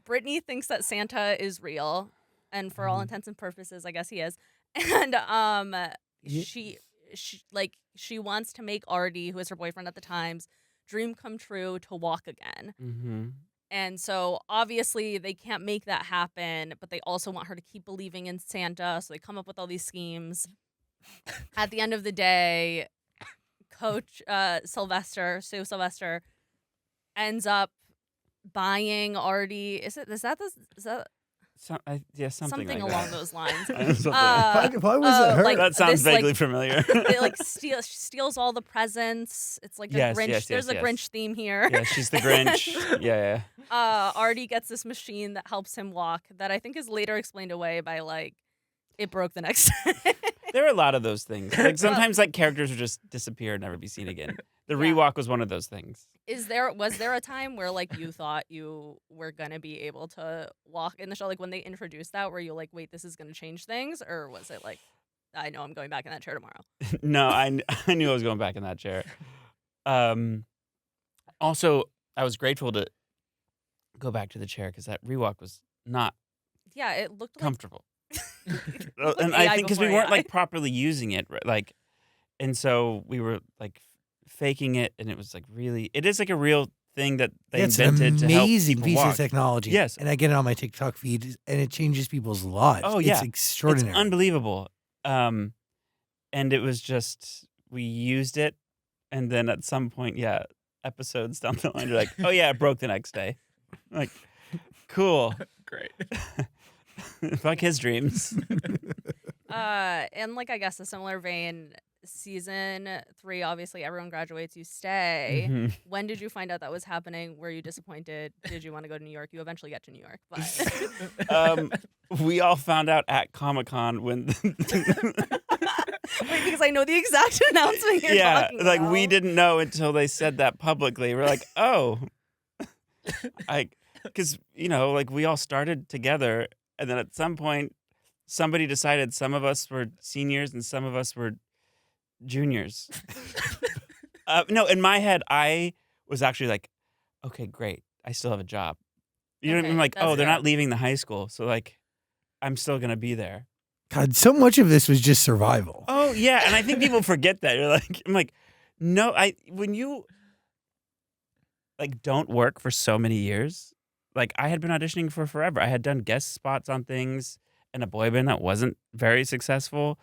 Brittany thinks that Santa is real, and for all intents and purposes, I guess he is. And she wants to make Artie, who is her boyfriend at the time's dream come true to walk again. Mm-hmm. And so obviously they can't make that happen, but they also want her to keep believing in Santa. So they come up with all these schemes. At the end of the day, Coach Sylvester ends up buying Artie. Is that Something like along that. those lines. Something. Why was it her? like, That sounds this, like, vaguely familiar. It like steals all the presents. It's like a Yes, Grinch. yes, There's yes, a yes. Grinch theme here. Yeah, she's the Grinch. Yeah. Artie gets this machine that helps him walk that I think is later explained away by like it broke the next day. There are a lot of those things. Like sometimes like characters would just disappear and never be seen again. The Yeah. rewalk was one of those things. Was there a time where like you thought you were gonna be able to walk in the show, like when they introduced that, where you like, wait, this is gonna change things, or was it like, I know I'm going back in that chair tomorrow? No, I knew I was going back in that chair. Also, I was grateful to go back to the chair because that rewalk was not Yeah, it looked like comfortable. looked And AI I think because we before weren't AI. like properly using it, right? Like, and so we were like faking it, and it was like really, it is like a real thing that they It's an invented to help amazing people piece walk. of technology. Yes. And I get it on my TikTok feed, and it changes people's lives. Oh, yeah. It's extraordinary. It's unbelievable. And it was just, we used it, and then at some point, episodes down the line, you're like, oh yeah, it broke the next day. Like, cool. Great. Fuck his dreams. And like I guess a similar vein, season 3, obviously everyone graduates, you stay. Mhm. When did you find out that was happening? Were you disappointed? Did you want to go to New York? You eventually get to New York, but We all found out at Comic-Con when wait, because I know the exact announcement you're talking like about. we didn't know until they said that publicly. We're like, oh, because like we all started together, and then at some point, somebody decided some of us were seniors and some of us were juniors. No, in my head, I was actually like, okay, great, I still have a job. You know what I Okay, mean? Like, that's oh, they're fair. not leaving the high school, so like, I'm still gonna be there. God, so much of this was just survival. Oh yeah, and I think people forget that. You're like, I'm like, no, when you like don't work for so many years, like I had been auditioning for forever. I had done guest spots on things in a boy band that wasn't very successful.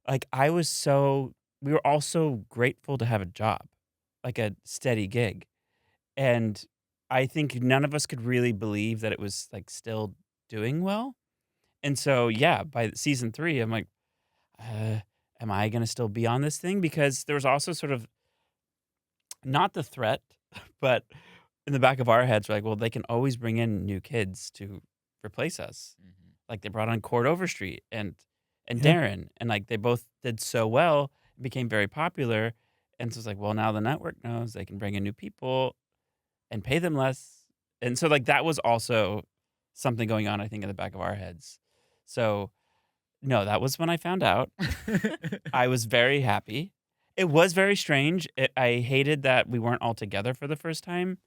Like we were all so grateful to have a job, like a steady gig, and I think none of us could really believe that it was like still doing well. And so, yeah, by season 3, I'm like, am I going to still be on this thing? Because there was also sort of not the threat, but in the back of our heads, we're like, well, they can always bring in new kids to replace us. Mhm. Like they brought on Cord Overstreet and Yeah. Darren, and like they both did so well, became very popular. And so it's like, well, now the network knows they can bring in new people and pay them less. And so like that was also something going on, I think, in the back of our heads. So no, that was when I found out. I was very happy. It was very strange. I hated that we weren't all together for the first time.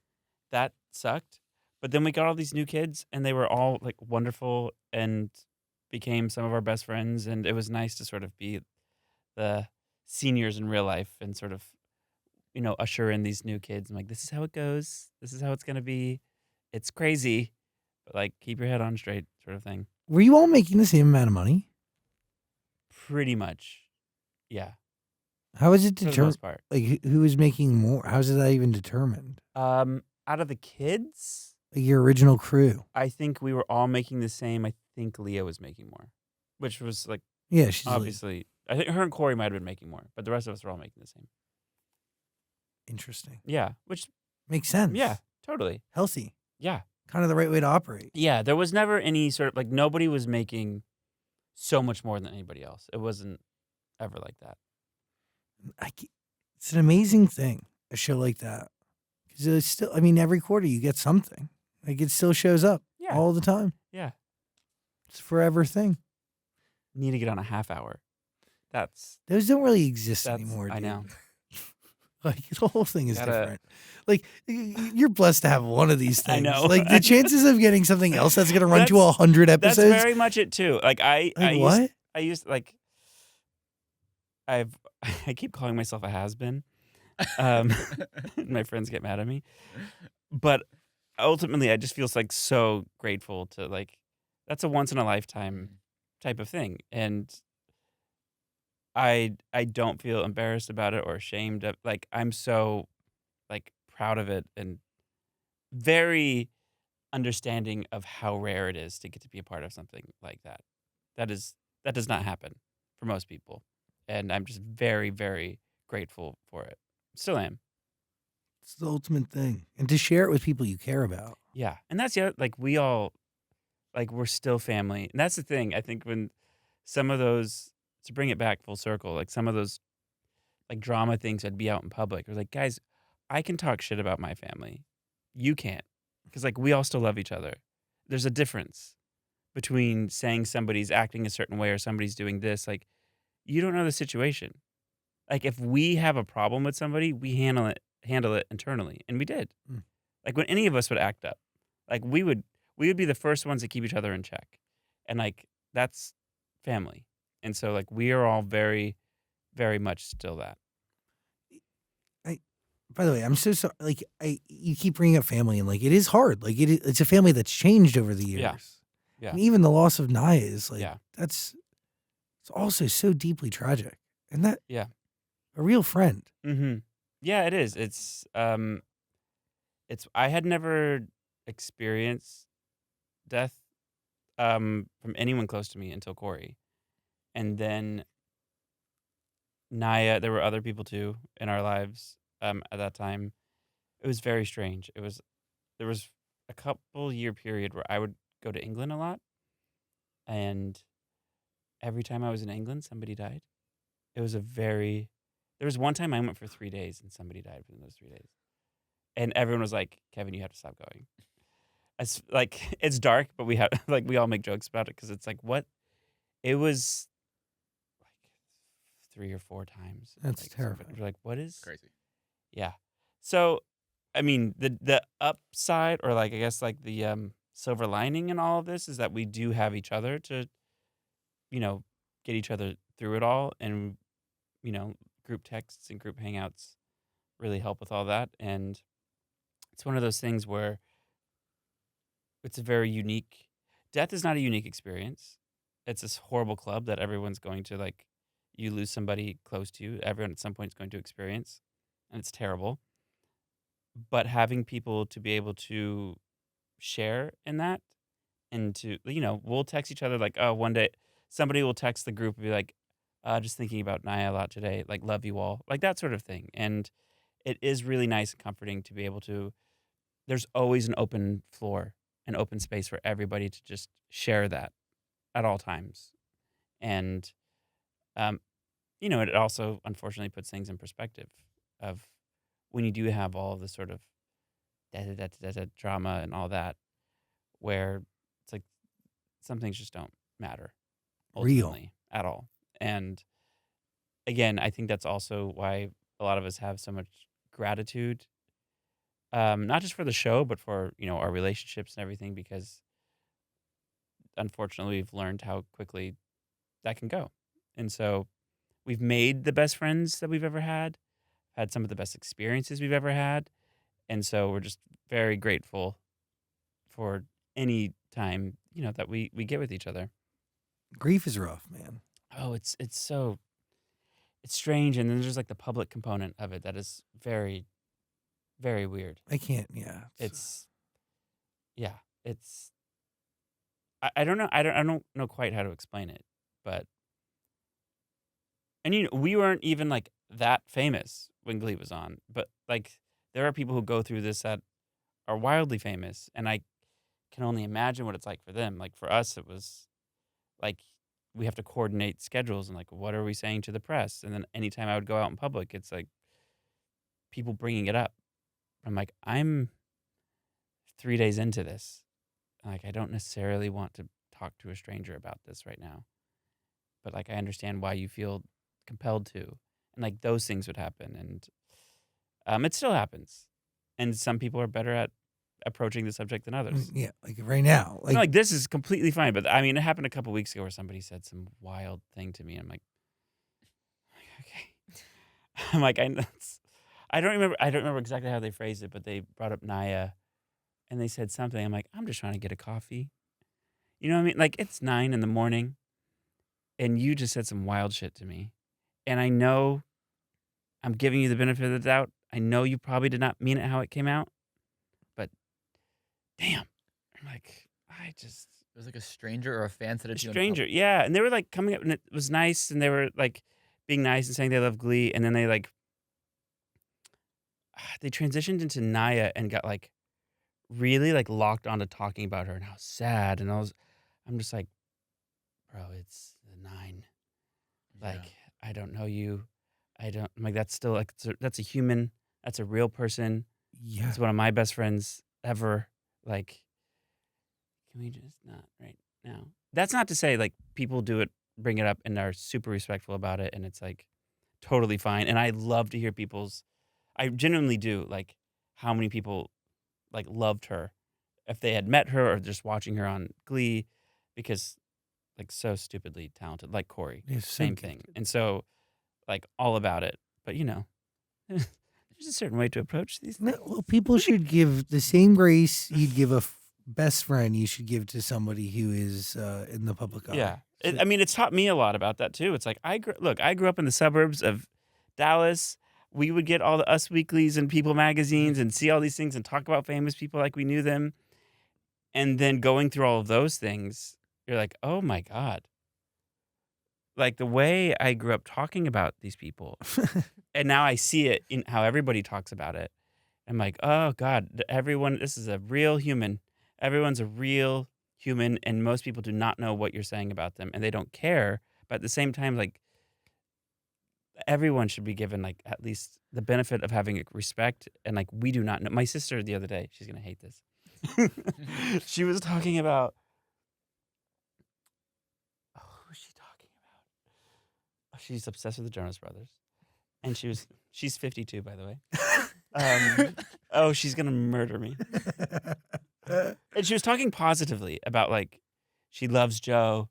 That sucked. But then we got all these new kids, and they were all like wonderful and became some of our best friends. And it was nice to sort of be the seniors in real life and sort of, usher in these new kids. I'm like, this is how it goes. This is how it's going to be. It's crazy, but like keep your head on straight sort of thing. Were you all making the same amount of money? Pretty much. Yeah. How was it For the determined? most part. Like, who was making more? How's that even determined? Out of the kids, Like your original crew. I think we were all making the same. I think Leah was making more, which was like Yeah, she's obviously. I think her and Corey might have been making more, but the rest of us were all making the same. interesting. Yeah, which Makes sense. yeah, totally. Healthy. Yeah, Kind of the right way to operate. yeah. There was never any sort of like nobody was making so much more than anybody else. It wasn't ever like that. It's an amazing thing, a show like that. Because it's still, every quarter you get something. Like, it still shows up Yeah, all the time. yeah. It's a forever thing. Need to get on a half hour. That's Those don't really exist that's. anymore, dude. I know. Like, the whole thing is Gotta- different. Like, you're blessed to have one of these I things. know. Like, the chances of getting something else that's going to run to That's- 100 That's episodes. very much it too. Like I what? used like I keep calling myself a has-been. My friends get mad at me. But ultimately I just feel like so grateful to like that's a once in a lifetime type of thing. And I don't feel embarrassed about it or ashamed of like I'm so like proud of it and very understanding of how rare it is to get to be a part of something like that. That does not happen for most people. And I'm just very, very grateful for it. Still am. It's the ultimate thing. And to share it with people you care about. Yeah. And that's the other, like we all, like we're still family. And that's the thing. I think when some of those, to bring it back full circle, like some of those like drama things I'd be out in public, or like, guys, I can talk shit about my family. You can't. Because like we all still love each other. There's a difference between saying somebody's acting a certain way or somebody's doing this. Like you don't know the situation. Like if we have a problem with somebody, we handle it internally. And we did. Mm. Like when any of us would act up, like we would be the first ones to keep each other in check. And like that's family. And so like we are all very, very much still that. By the way, I'm so sorry. Like, you keep bringing up family, and like, it is hard. Like, it's a family that's changed over the years. Yeah. And even the loss of Naya is like, Yeah. it's also so deeply tragic. And that, Yeah. a real friend. Mm-hmm. Yeah, it is. I had never experienced death from anyone close to me until Corey. And then Naya, there were other people too in our lives at that time. It was very strange. There was a couple year period where I would go to England a lot, and every time I was in England, somebody died. There was one time I went for 3 days and somebody died within those 3 days. And everyone was like, Kevin, you have to stop going. It's like, it's dark, but we all make jokes about it because it's like, what? It was like 3 or 4 times. That's like, terrifying. We're like, what is? Crazy. Yeah. So, I mean, the upside, or like, I guess like the silver lining in all of this is that we do have each other to, get each other through it all. And, group texts and group hangouts really help with all that. And it's one of those things where it's a very unique, death is not a unique experience. It's this horrible club that everyone's going to, like, you lose somebody close to you, everyone at some point is going to experience, and it's terrible. But having people to be able to share in that, and to, we'll text each other like, oh, one day somebody will text the group and be like, just thinking about Naya a lot today, like, love you all, like that sort of thing. And it is really nice and comforting to be able to, there's always an open floor, an open space for everybody to just share that at all times. And, it also unfortunately puts things in perspective of when you do have all of this sort of drama and all that, where it's like some things just don't matter ultimately at all. And again, I think that's also why a lot of us have so much gratitude, not just for the show, but for, our relationships and everything, because unfortunately we've learned how quickly that can go. And so we've made the best friends that we've ever had some of the best experiences we've ever had. And so we're just very grateful for any time, that we get with each other. Grief is rough, man. Oh, it's strange. And then there's like the public component of it that is very, very weird. I can't, yeah. I don't know. I don't know quite how to explain it, but, and we weren't even like that famous when Glee was on, but like there are people who go through this that are wildly famous, and I can only imagine what it's like for them. Like for us, it was like we have to coordinate schedules and like, what are we saying to the press? And then anytime I would go out in public, it's like people bringing it up. I'm like, I'm 3 days into this. Like, I don't necessarily want to talk to a stranger about this right now, but like, I understand why you feel compelled to. And like those things would happen, and it still happens. And some people are better at approaching the subject than others. Yeah, like right now. Like this is completely fine, but I mean, it happened a couple weeks ago where somebody said some wild thing to me. I'm like, okay. I'm like, I don't remember exactly how they phrased it, but they brought up Naya, and they said something. I'm like, I'm just trying to get a coffee. You know what I mean? Like, it's 9 a.m, and you just said some wild shit to me. And I know I'm giving you the benefit of the doubt. I know you probably did not mean it how it came out, but damn. like, It was like a stranger or a fan said it to you. stranger, yeah. And they were like coming up, and it was nice, and they were like being nice and saying they love Glee, and then they like they transitioned into Naya and got like really like locked onto talking about her and how sad, and I'm just like, bro, it's the 9. Like, I don't know you. I'm like, that's still like, that's a human. That's a real person. Yeah. It's one of my best friends ever. Like, can we just not right now? That's not to say like people do it, bring it up, and are super respectful about it, and it's like totally fine. And I love to hear I genuinely do, like how many people like loved her if they had met her or just watching her on Glee, because like so stupidly talented, like Corey, Yeah, so same thing. And so like all about it. But there's a certain way to approach these things. No, well, people should give the same grace you'd give a best friend. You should give to somebody who is in the public eye. Yeah. I mean, it's taught me a lot about that too. It's like I grew up in the suburbs of Dallas. We would get all the Us Weeklies and People magazines and see all these things and talk about famous people like we knew them. And then going through all of those things, you're like, oh my God. Like the way I grew up talking about these people, and now I see it in how everybody talks about it. I'm like, oh God, this is a real human. Everyone's a real human, and most people do not know what you're saying about them, and they don't care. But at the same time, like, everyone should be given like at least the benefit of having respect, and like we do not know. My sister the other day, she's gonna hate this. She was talking about. Oh, who was she talking about? Oh, she's obsessed with the Jonas Brothers, and she's 52, by the way. Oh, she's gonna murder me. And she was talking positively about like she loves Joe.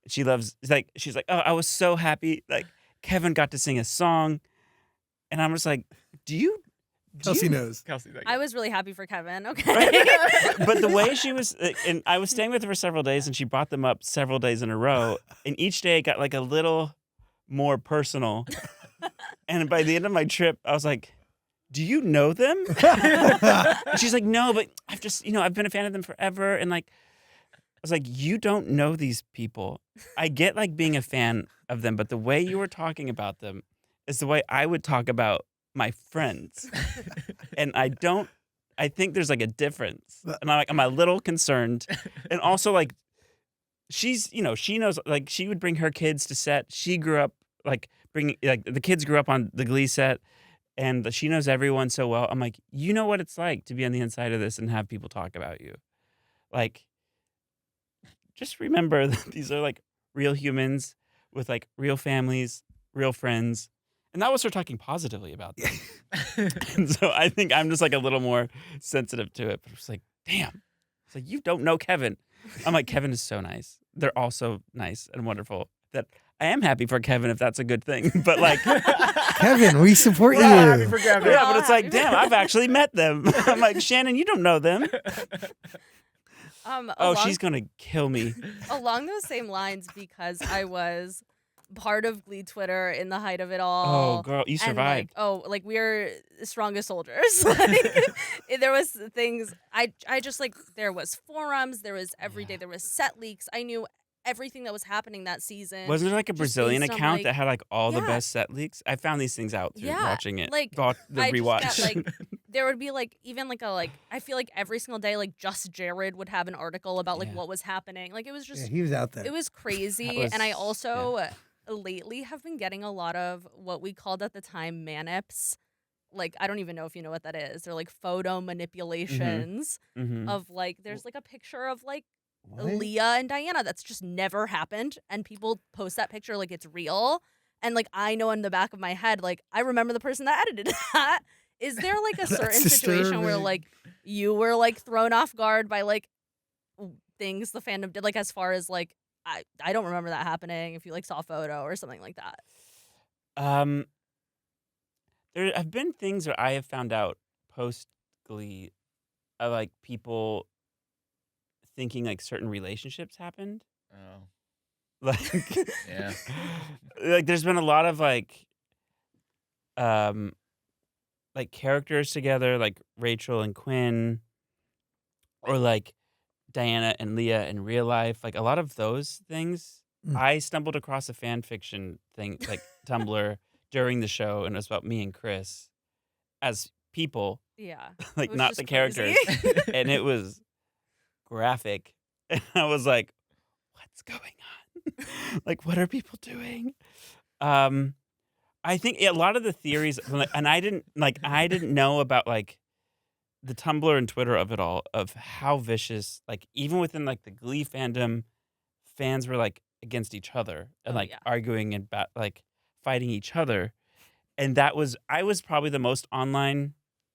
She's like, oh, I was so happy like Kevin got to sing a song, and I'm just like, Kelsey knows. Kelsey, I was really happy for Kevin. Okay. But the way she was, and I was staying with her for several days, and she brought them up several days in a row, and each day it got like a little more personal. And by the end of my trip, I was like, do you know them? And she's like, no, but I've just, I've been a fan of them forever. And like, I was like, you don't know these people. I get like being a fan of them, but the way you were talking about them is the way I would talk about my friends. And I think there's like a difference. And I'm a little concerned. And also like, she knows, like she would bring her kids to set. She grew up the kids grew up on the Glee set. And she knows everyone so well. I'm like, you know what it's like to be on the inside of this and have people talk about you. Like, just remember that these are like real humans with like real families, real friends. And that was her talking positively about them. And so I think I'm just like a little more sensitive to it. But it's like, damn. It's like, you don't know Kevin. I'm like, Kevin is so nice. They're all so nice and wonderful that I am happy for Kevin if that's a good thing. But like, Kevin, we support you. Happy for Kevin. yeah, but it's like, damn, I've actually met them. I'm like, Shannon, you don't know them. She's going to kill me. Along those same lines, because I was part of Glee Twitter in the height of it all. Oh, girl, you survived. Like we're the strongest soldiers. Like, there was things, I just like, there was forums, there was every day, there was set leaks. I knew everything that was happening that season. Wasn't there like a Brazilian account like, that had like all the best set leaks? I found these things out through watching it. Like the rewatch. Just got, like, there would be like even like I feel like every single day like Just Jared would have an article about like what was happening. Like it was just he was out there. It was crazy. And I also lately have been getting a lot of what we called at the time manips. Like, I don't even know if you know what that is. They're like photo manipulations of like, there's like a picture of like Leah and Diana that's just never happened, and people post that picture like it's real, and like I know in the back of my head, like I remember the person that edited that. Is there like a certain situation where like you were like thrown off guard by like things the fandom did, like as far as like I don't remember that happening, if you like saw a photo or something like that? There have been things that I have found out post Glee, like people thinking like certain relationships happened. Oh. Like, yeah. Like there's been a lot of like characters together, like Rachel and Quinn, or like Diana and Leah in real life, like a lot of those things. I stumbled across a fan fiction thing, like Tumblr, during the show, and it was about me and Chris as people, Yeah. like was not just the characters, crazy. and it was graphic. And I was like, "What's going on? Like, what are people doing?" I think a lot of the theories, and I didn't know about like the Tumblr and Twitter of it all, of how vicious, like even within like the Glee fandom, fans were like against each other and like arguing and like fighting each other. And I was probably the most online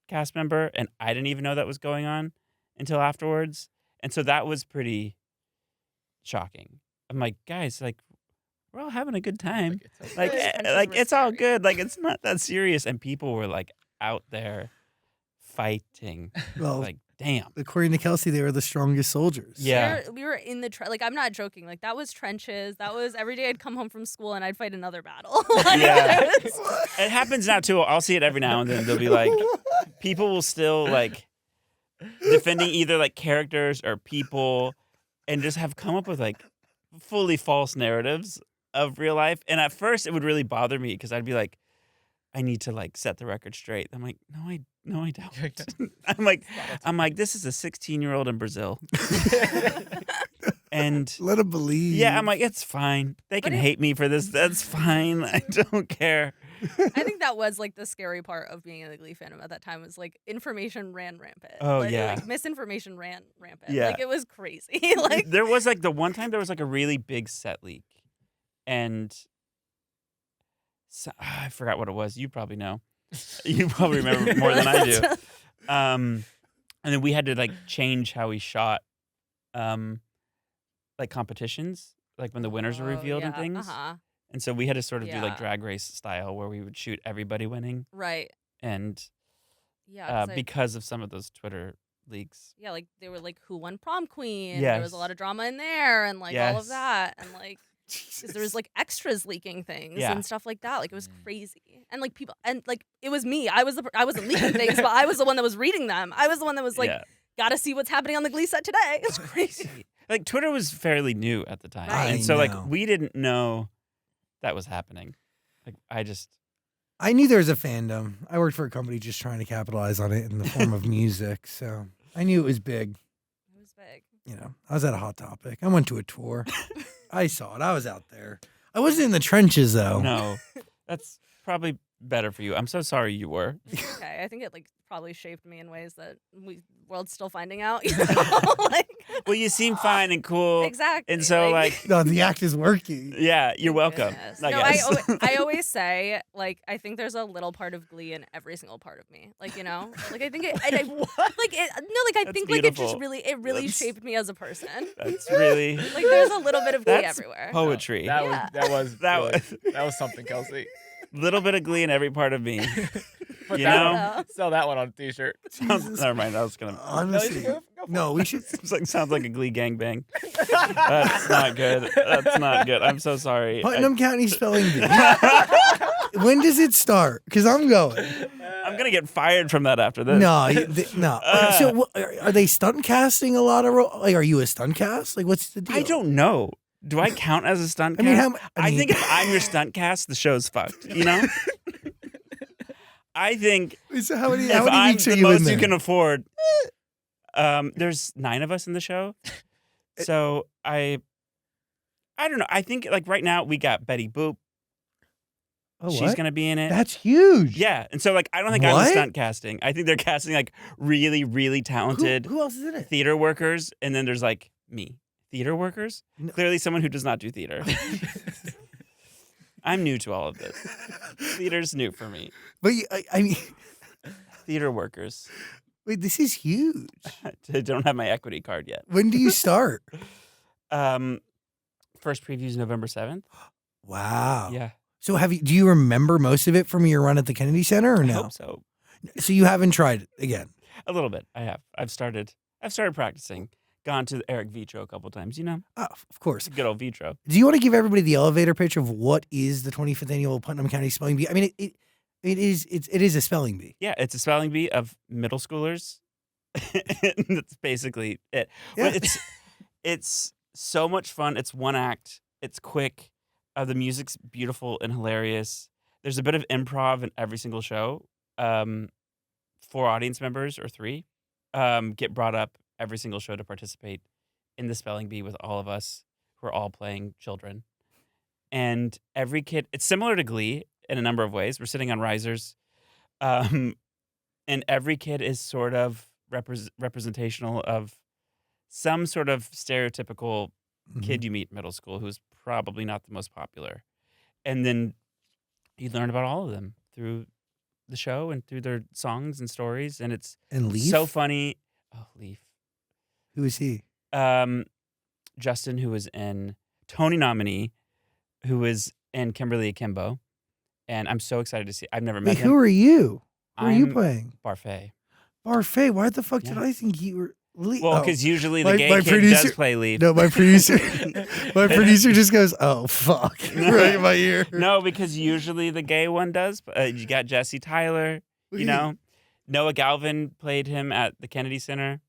cast member, and I didn't even know that was going on until afterwards. And so that was pretty shocking. I'm like, guys, like we're all having a good time. Like it's all good. Like it's not that serious. And people were like out there fighting. Well, like, damn. According to Kelsey, they were the strongest soldiers. Yeah. We were in the like I'm not joking. Like that was trenches. That was every day I'd come home from school and I'd fight another battle. Like, Yeah. It happens now too. I'll see it every now and then. They'll be like, people will still like defending either like characters or people, and just have come up with like fully false narratives of real life. And at first it would really bother me because I'd be like, I need to like set the record straight. I'm like, no, I don't. I'm like, this is a 16-year-old in Brazil. And let him believe. Yeah, I'm like, it's fine. They can hate me for this. That's fine. I don't care. I think that was like the scary part of being in the Glee fandom at that time, was like information ran rampant. Oh, like, yeah. Like misinformation ran rampant. Yeah. Like it was crazy. Like there was like the one time there was like a really big set leak, and I forgot what it was. You probably know. You probably remember more than I do. And then we had to like change how we shot, like competitions, like when the winners were revealed and things. And so we had to sort of do like Drag Race style, where we would shoot everybody winning. Right. And yeah, because of some of those Twitter leaks. Yeah, like they were like, who won prom queen? Yes. There was a lot of drama in there, and like all of Yes. that, and like because there was like extras leaking things and stuff like that. Like it was crazy, and like people, and like it was me. I wasn't leaking things, but I was the one that was reading them. I was the one that was like, gotta see what's happening on the Glee set today. It's crazy. Like Twitter was fairly new at the time, Right. and so I like know. we didn't know that was happening. Like I knew there was a fandom. I worked for a company just trying to capitalize on it in the form of music, so I knew it was big. It was big. You know, I was at a Hot Topic. I went to a tour. I saw it. I was out there. I wasn't in the trenches though. No, that's probably better for you. I'm so sorry you were. Okay, I think it like probably shaped me in ways that world's still finding out. You know? Like, Well, you seem fine and cool. exactly. And so like No, the act is working. yeah, you're welcome. Goodness. I No, guess. I always say, like, I think there's a little part of Glee in every single part of me. Like, you know, like I think it, I think I That's think like it just beautiful. really That's- shaped me as a person. That's really Like, there's a little bit of Glee that's everywhere. poetry. That Yeah. was something, Kelsey. Little bit of Glee in every part of me. Put You that know? one, sell that one on a t-shirt. Never mind. I was gonna. Honestly, go for no, we should. Sounds like a Glee gangbang. That's not good. That's not good. I'm so sorry. Putnam County Spelling Bee. When does it start? Because I'm going. I'm gonna get fired from that after this. No, no. So, are they stunt casting a lot of? Like, are you a stunt cast? Like, what's the deal? I don't know. Do I count as a stunt I cast? mean, I think if I'm your stunt cast, the show's fucked. You know. I think So how many if I'm weeks are the you in most there? you can afford, there's 9 of us in the show, so I don't know. I think like right now we got Betty Boop. Oh, She's what? gonna be in it. That's huge. Yeah, and so like I don't think I'm What? the stunt casting. I think they're casting like really, really talented Who else is in it? theater workers, and then there's like me, theater workers. No. Clearly, someone who does not do theater. I'm new to all of this. Theater's new for me. But I mean, Theater workers. wait, this is huge. I don't have my equity card yet. When do you start? First preview is November 7th. Wow. Yeah, So do you remember most of it from your run at the Kennedy Center or I no? hope so. So you haven't tried it again? A little bit. I have. I've started practicing. Gone to Eric Vitro a couple times. You know, Oh, of course. good old Vitro. Do you want to give everybody the elevator pitch of what is the 25th annual Putnam County Spelling Bee? I mean, it is a spelling bee. Yeah, it's a spelling bee of middle schoolers That's basically it. Yeah. But it's so much fun. It's one act. It's quick. The music's beautiful and hilarious. There's a bit of improv in every single show. 4 audience members or 3 get brought up every single show to participate in the spelling bee with all of us who are all playing children. And every kid, it's similar to Glee in a number of ways. We're sitting on risers. And every kid is sort of representational of some sort of stereotypical kid you meet in middle school who's probably not the most popular. And then you learn about all of them through the show and through their songs and stories. And it's And Leaf? so funny. Oh, Leaf. Who is he? Justin, who was in Tony nominee, who was in Kimberly Akimbo. And I'm so excited to see. I've never met Wait, him. who are you? Who are you I'm playing? Barfay. Barfay. Why the fuck did Yeah. I think you were Leaf? Well, because usually the My- gay my kid producer- does play Leaf. No, my producer just goes, "Oh fuck," right in my ear. No, because usually the gay one does. You got Jesse Tyler, you know. Noah Galvin played him at the Kennedy Center.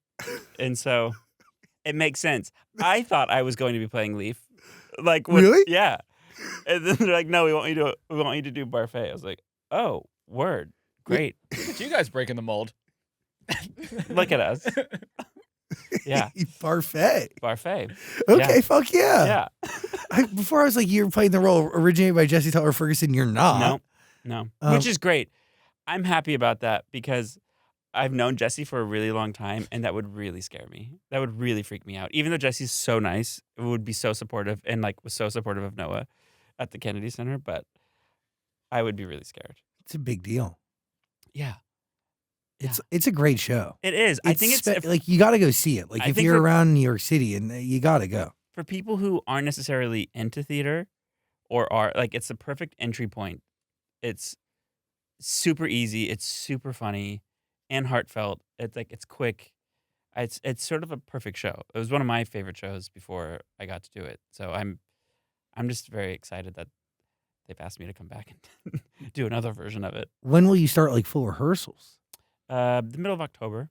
And so it makes sense. I thought I was going to be playing Leaf. Really? Yeah. And then they're like, "No, we want you to do Barfay." I was like, "Oh, word. Great. Look at you guys breaking the mold. Look at us." Yeah. Barfay. Barfay. Okay, Yeah. fuck yeah. Yeah. Before I was like, you're playing the role originated by Jesse Tyler Ferguson. You're not. No. Um, Which is great. I'm happy about that because I've known Jesse for a really long time, and that would really scare me. That would really freak me out. Even though Jesse's so nice, it would be so supportive and was so supportive of Noah at the Kennedy Center, but I would be really scared. It's a big deal. Yeah. It's a great show. It is. I think it's like you got to go see it. Like I if think you're for- around New York City, and you got to go. for people who aren't necessarily into theater or are it's the perfect entry point. It's super easy. It's super funny and heartfelt. It's quick. It's sort of a perfect show. It was one of my favorite shows before I got to do it. So I'm just very excited that they've asked me to come back and do another version of it. When will you start like full rehearsals? The middle of October.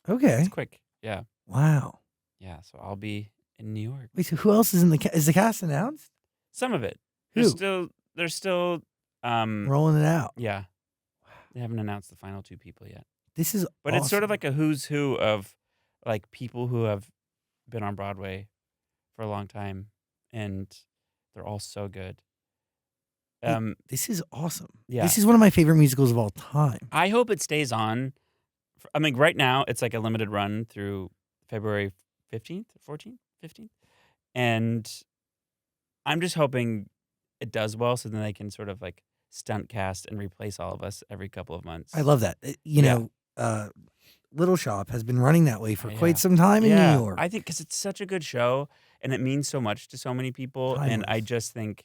Okay. It's quick. Yeah. Wow. Yeah. So I'll be in New York. Wait, so who else is in the is the cast announced? Some of it. Who? There's still Rolling it out. yeah. They haven't announced the final 2 people yet. This is But it's sort of awesome. like a who's who of people who have been on Broadway for a long time, and they're all so good. This is awesome. Yeah. This is one of my favorite musicals of all time. I hope it stays on. I mean, right now it's like a limited run through February 15th, 14th, 15th, and I'm just hoping it does well, so then they can sort of stunt cast and replace all of us every couple of months. I love that. Little Shop has been running that way for Yeah. quite some time in New York. I think because it's such a good show and it means so much to so many people, and I Timeless. just think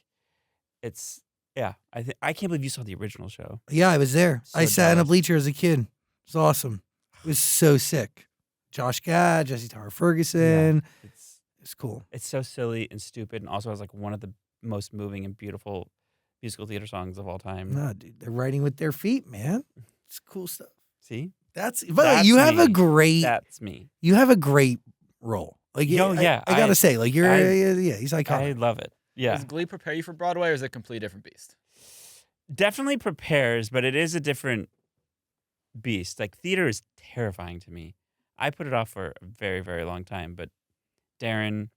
it's I can't believe you saw the original show. Yeah, I was there. So I sat in a jealous. bleacher as a kid. It's awesome. It was so sick. Josh Gad, Jesse Tyler Ferguson. It's cool. It's so silly and stupid, and also has one of the most moving and beautiful musical theater songs of all time. No, dude, they're writing with their feet, man. It's cool stuff. See, But you have a me. great That's me. you have a great role. Yo, yeah, I gotta I- say, like he's iconic. I love it. Yeah, Does Glee prepare you for Broadway, or is it a completely different beast? definitely prepares, but it is a different beast. Theater is terrifying to me. I put it off for a very, very long time, but Darren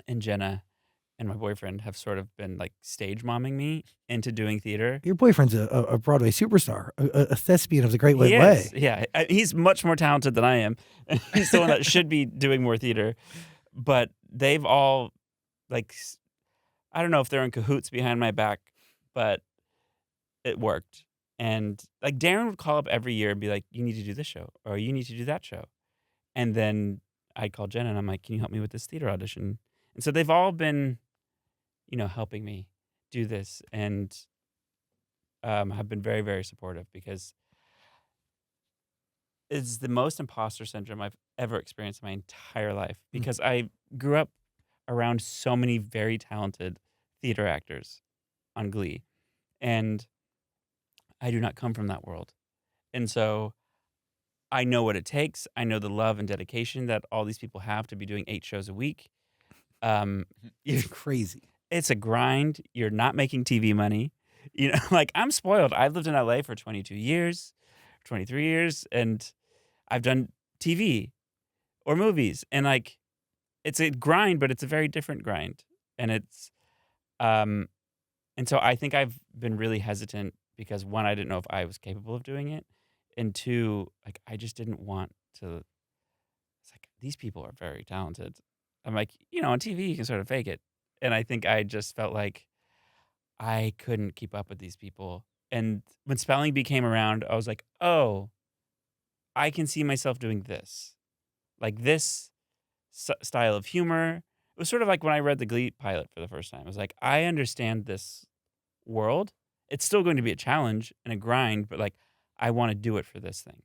and Jenna and my boyfriend have sort of been stage momming me into doing theater. Your boyfriend's a Broadway superstar, a thespian of the great He way. is, yeah. He's much more talented than I am. He's the one that should be doing more theater. But they've all, I don't know if they're in cahoots behind my back, but it worked. And Darren would call up every year and be like, "You need to do this show," or "You need to do that show." And then I'd call Jenna and I'm like, "Can you help me with this theater audition?" And so they've all been, helping me do this, and have been very, very supportive, because it's the most imposter syndrome I've ever experienced in my entire life, because I grew up around so many very talented theater actors on Glee, and I do not come from that world. And so I know what it takes. I know the love and dedication that all these people have to be doing 8 shows a week. It's crazy. It's a grind. You're not making TV money. You know, like I'm spoiled. I've lived in LA for 22 years, 23 years, and I've done TV or movies. And like, it's a grind, but it's a very different grind. And it's, and so I think I've been really hesitant because 1, I didn't know if I was capable of doing it. And 2, like, I just didn't want to, it's like, these people are very talented. I'm like, you know, on TV, you can sort of fake it. And I think I just felt like I couldn't keep up with these people. And when spelling bee came around, I was like, oh, I can see myself doing this. Like this style of humor. It was sort of like when I read the Glee pilot for the first time. I was like, I understand this world. It's still going to be a challenge and a grind, but like, I want to do it for this thing.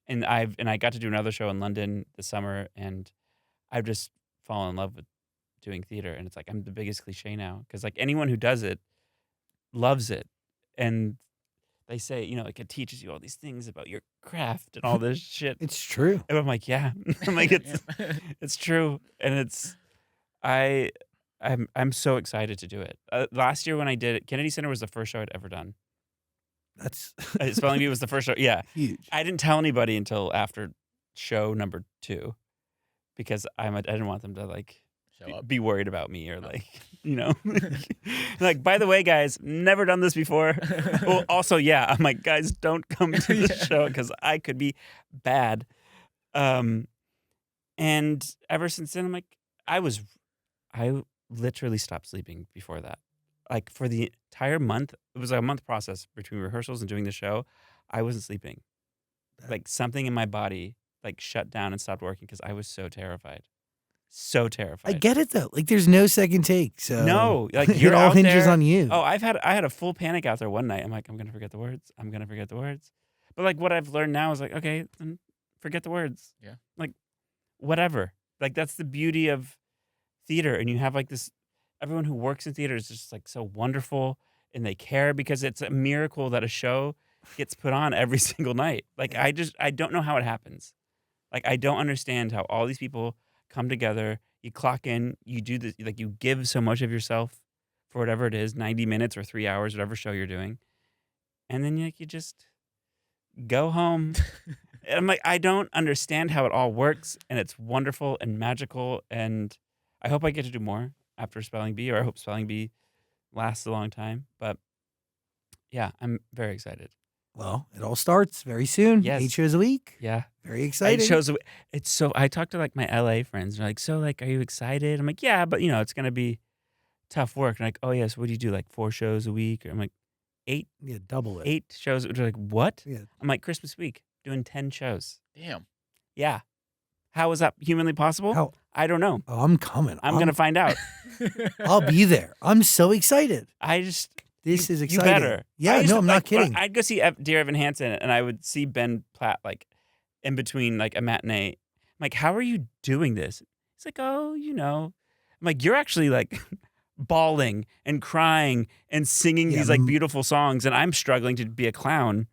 And I got to do another show in London this summer, and I've just fallen in love with doing theater. And it's like, I'm the biggest cliche now. Because like anyone who does it loves it. And they say, you know, like it teaches you all these things about your craft and all this shit. It's true. And I'm like, yeah. I'm like, it's true. And it's, I'm so excited to do it. Last year when I did it, Kennedy Center was the first show I'd ever done. That's Spelling Bee was the first show. Yeah. huge. I didn't tell anybody until after show number 2 because I didn't want them to like Show up. be worried about me or like, you know, like, by the way, guys, never done this before. Well, also, yeah, I'm like, guys, don't come to the show because I could be bad. And ever since then, I'm like, I literally stopped sleeping before that. Like for the entire month, it was a month process between rehearsals and doing the show. I wasn't sleeping. Like something in my body like shut down and stopped working because I was so terrified. So terrified. I get it though. Like there's no second take. So No, like it you're all out hinges there. on you. Oh, I had a full panic out there one night. I'm like, I'm gonna forget the words. I'm gonna forget the words. But like what I've learned now is like, okay, then forget the words. Yeah. Like whatever. Like that's the beauty of theater. And you have like this, everyone who works in theater is just like so wonderful and they care because it's a miracle that a show gets put on every single night. Like I don't know how it happens. Like I don't understand how all these people come together, you clock in, you do this, like you give so much of yourself for whatever it is, 90 minutes or 3 hours, whatever show you're doing. And then you just go home. And I'm like, I don't understand how it all works. And it's wonderful and magical. And I hope I get to do more after Spelling Bee, or I hope Spelling Bee lasts a long time. But yeah, I'm very excited. Well, it all starts very soon. Yes. 8 shows a week. Yeah. Very exciting. 8 shows. It's so, I talked to like my LA friends. They're like, so like, are you excited? I'm like, yeah, but you know, it's going to be tough work. And like, oh yes, what do you do? Like 4 shows a week? I'm like, 8? Yeah, double it. 8 shows. They're like, what? Yeah. I'm like, Christmas week, doing 10 shows. Damn. Yeah. How is that humanly possible? How? I don't know. Oh, I'm coming. I'm going to find out. I'll be there. I'm so excited. This is You exciting. better. Yeah, no, I'm not kidding. I'd go see Dear Evan Hansen, and I would see Ben Platt like in between like a matinee. I'm like, how are you doing this? He's like, oh, you know. I'm like, you're actually like bawling and crying and singing these like beautiful songs, and I'm struggling to be a clown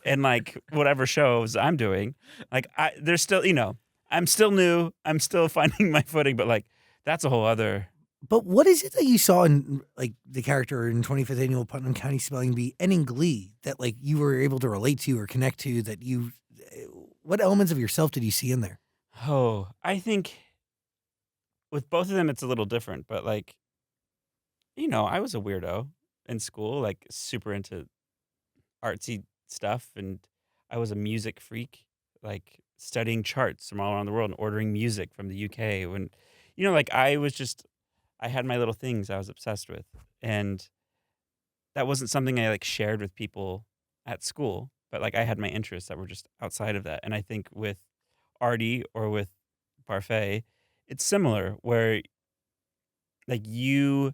in like whatever shows I'm doing. Like, there's still, you know, I'm still new. I'm still finding my footing, but like that's a whole other. But what is it that you saw in like the character in 25th Annual Putnam County Spelling Bee and in Glee that like you were able to relate to or connect to that you, what elements of yourself did you see in there? Oh, I think with both of them, it's a little different, but like, you know, I was a weirdo in school, like super into artsy stuff. And I was a music freak, like studying charts from all around the world and ordering music from the UK. When, you know, like I had my little things I was obsessed with. And that wasn't something I like shared with people at school, but like I had my interests that were just outside of that. And I think with Artie or with Parfait, it's similar where like you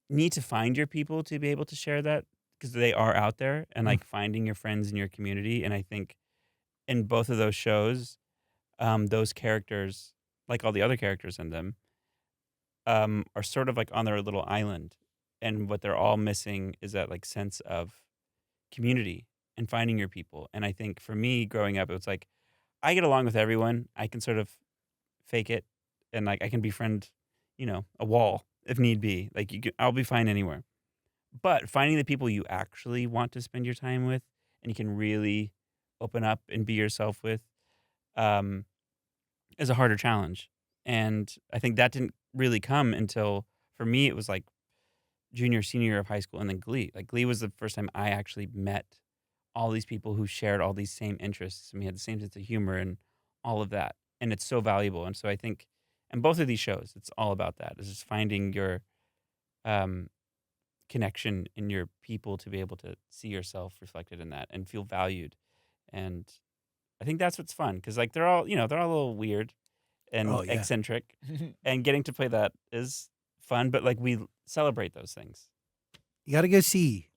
need to find your people to be able to share that because they are out there and like finding your friends in your community. And I think in both of those shows, those characters, like all the other characters in them, are sort of like on their little island. And what they're all missing is that like sense of community and finding your people. And I think for me growing up, it was like, I get along with everyone. I can sort of fake it, and like I can befriend, a wall if need be. Like I'll be fine anywhere. But finding the people you actually want to spend your time with, and you can really open up and be yourself with, is a harder challenge. And I think that didn't really come until, for me, it was like junior, senior year of high school, and then Glee. Like Glee was the first time I actually met all these people who shared all these same interests, and we had the same sense of humor and all of that. And it's so valuable. And so I think, and both of these shows, it's all about that. It's just finding your connection in your people to be able to see yourself reflected in that and feel valued. And I think that's what's fun, because like they're all a little weird and eccentric, and getting to play that is fun. But like we celebrate those things. You got to go see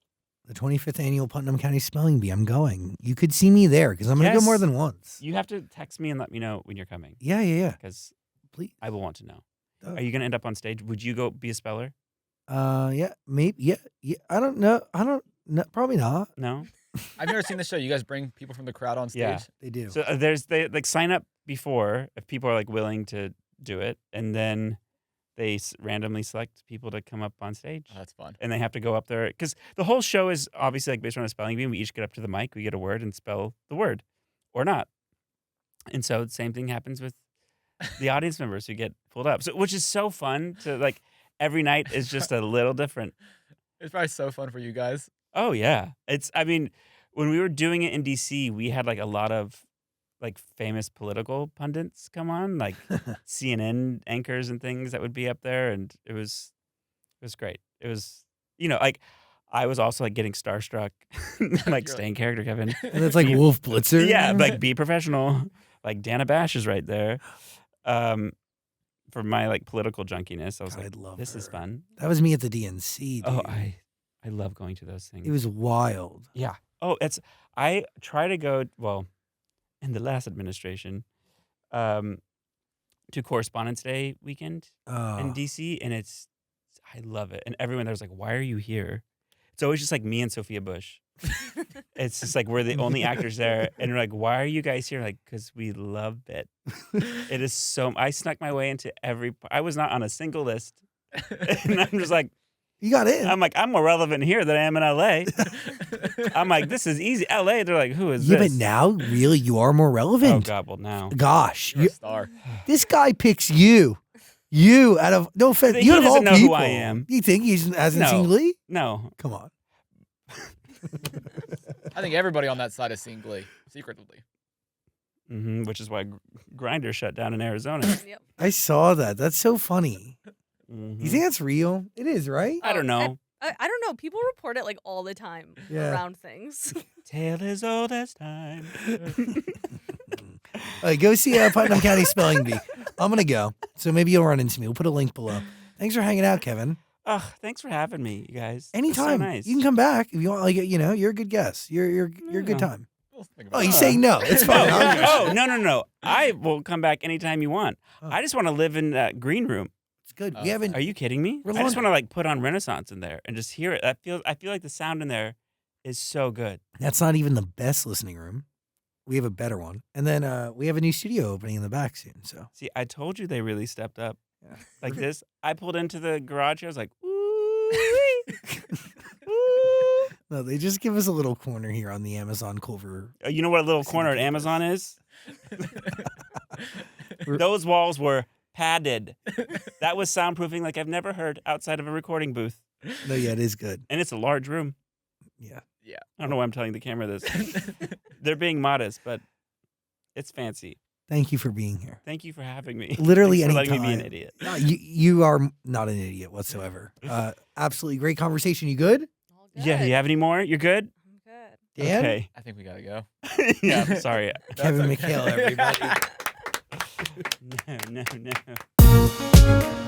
the 25th annual Putnam County Spelling Bee. I'm going. You could see me there because I'm going to go more than once. You have to text me and let me know when you're coming. Yeah. Because please, I will want to know. Are you going to end up on stage? Would you go be a speller? Yeah, maybe. Yeah. I don't know. Probably not. No. I've never seen the show. You guys bring people from the crowd on stage? Yeah, they do. So they like sign up before if people are like willing to do it, and then they randomly select people to come up on stage. Oh, that's fun. And they have to go up there because the whole show is obviously like based on a spelling bee. We each get up to the mic, we get a word and spell the word, or not. And so the same thing happens with the audience members who get pulled up. So which is so fun to like every night is just a little different. It's probably so fun for you guys. Oh yeah, when we were doing it in DC, we had like a lot of like famous political pundits come on, like CNN anchors and things that would be up there, and it was great. It was like I was also like getting starstruck, like stay in character, Kevin. And it's like Wolf Blitzer. Yeah, like be professional. Like Dana Bash is right there. For my like political junkiness, I was like, this is fun. That was me at the DNC. Dude. Oh, I love going to those things. It was wild. Yeah. Oh, I try to go, well, in the last administration, to Correspondence Day weekend in DC, and I love it. And everyone there's like, why are you here? It's always just like me and Sophia Bush. It's just like we're the only actors there, and we're like, why are you guys here? Like, because we love it. It is so. I snuck my way into I was not on a single list, and I'm just like, you got in. I'm like, I'm more relevant here than I am in LA. I'm like, this is easy. LA, they're like, who is this? Yeah, but now, really, you are more relevant. Oh, God, well, now. Gosh. You're a star. This guy picks you. You, out of, no offense, He you out of all doesn't know people. who I am. You think he hasn't seen Glee? No. Come on. I think everybody on that side has seen Glee, secretly. Mm-hmm, which is why Grindr shut down in Arizona. Yep. I saw that. That's so funny. Mm-hmm. You think that's real? It is, right? I don't know. I don't know. People report it like all the time around things. Tale as old as time. All right, go see Putnam County Spelling Bee. I'm going to go. So maybe you'll run into me. We'll put a link below. Thanks for hanging out, Kevin. Thanks for having me, you guys. Anytime. So nice. You can come back if you want. Like, you're a good guest. You're a good time. We'll think Oh, about you it. say no. It's fine. No. I will come back anytime you want. Oh. I just want to live in that green room. It's good. We haven't. Are you kidding me? We're I just long- want to like put on Renaissance in there and just hear it. I feel like the sound in there is so good. That's not even the best listening room. We have a better one. And then we have a new studio opening in the back soon. So See, I told you they really stepped up. Yeah. Like this. I pulled into the garage. I was like, ooh. No, they just give us a little corner here on the Amazon Culver. You know what a little corner at Amazon is? Those walls were padded. That was soundproofing like I've never heard outside of a recording booth. No, yeah, it is good. And it's a large room. Yeah. Yeah. I don't know why I'm telling the camera this. They're being modest, but it's fancy. Thank you for being here. Thank you for having me. Literally Thanks for anytime. letting me be an idiot. No, you are not an idiot whatsoever. Absolutely great conversation. You good? All good. Yeah, you have any more? You're good? I'm good. Dan? Okay. I think we gotta go. Yeah, I'm sorry. Kevin okay. McHale, everybody. No.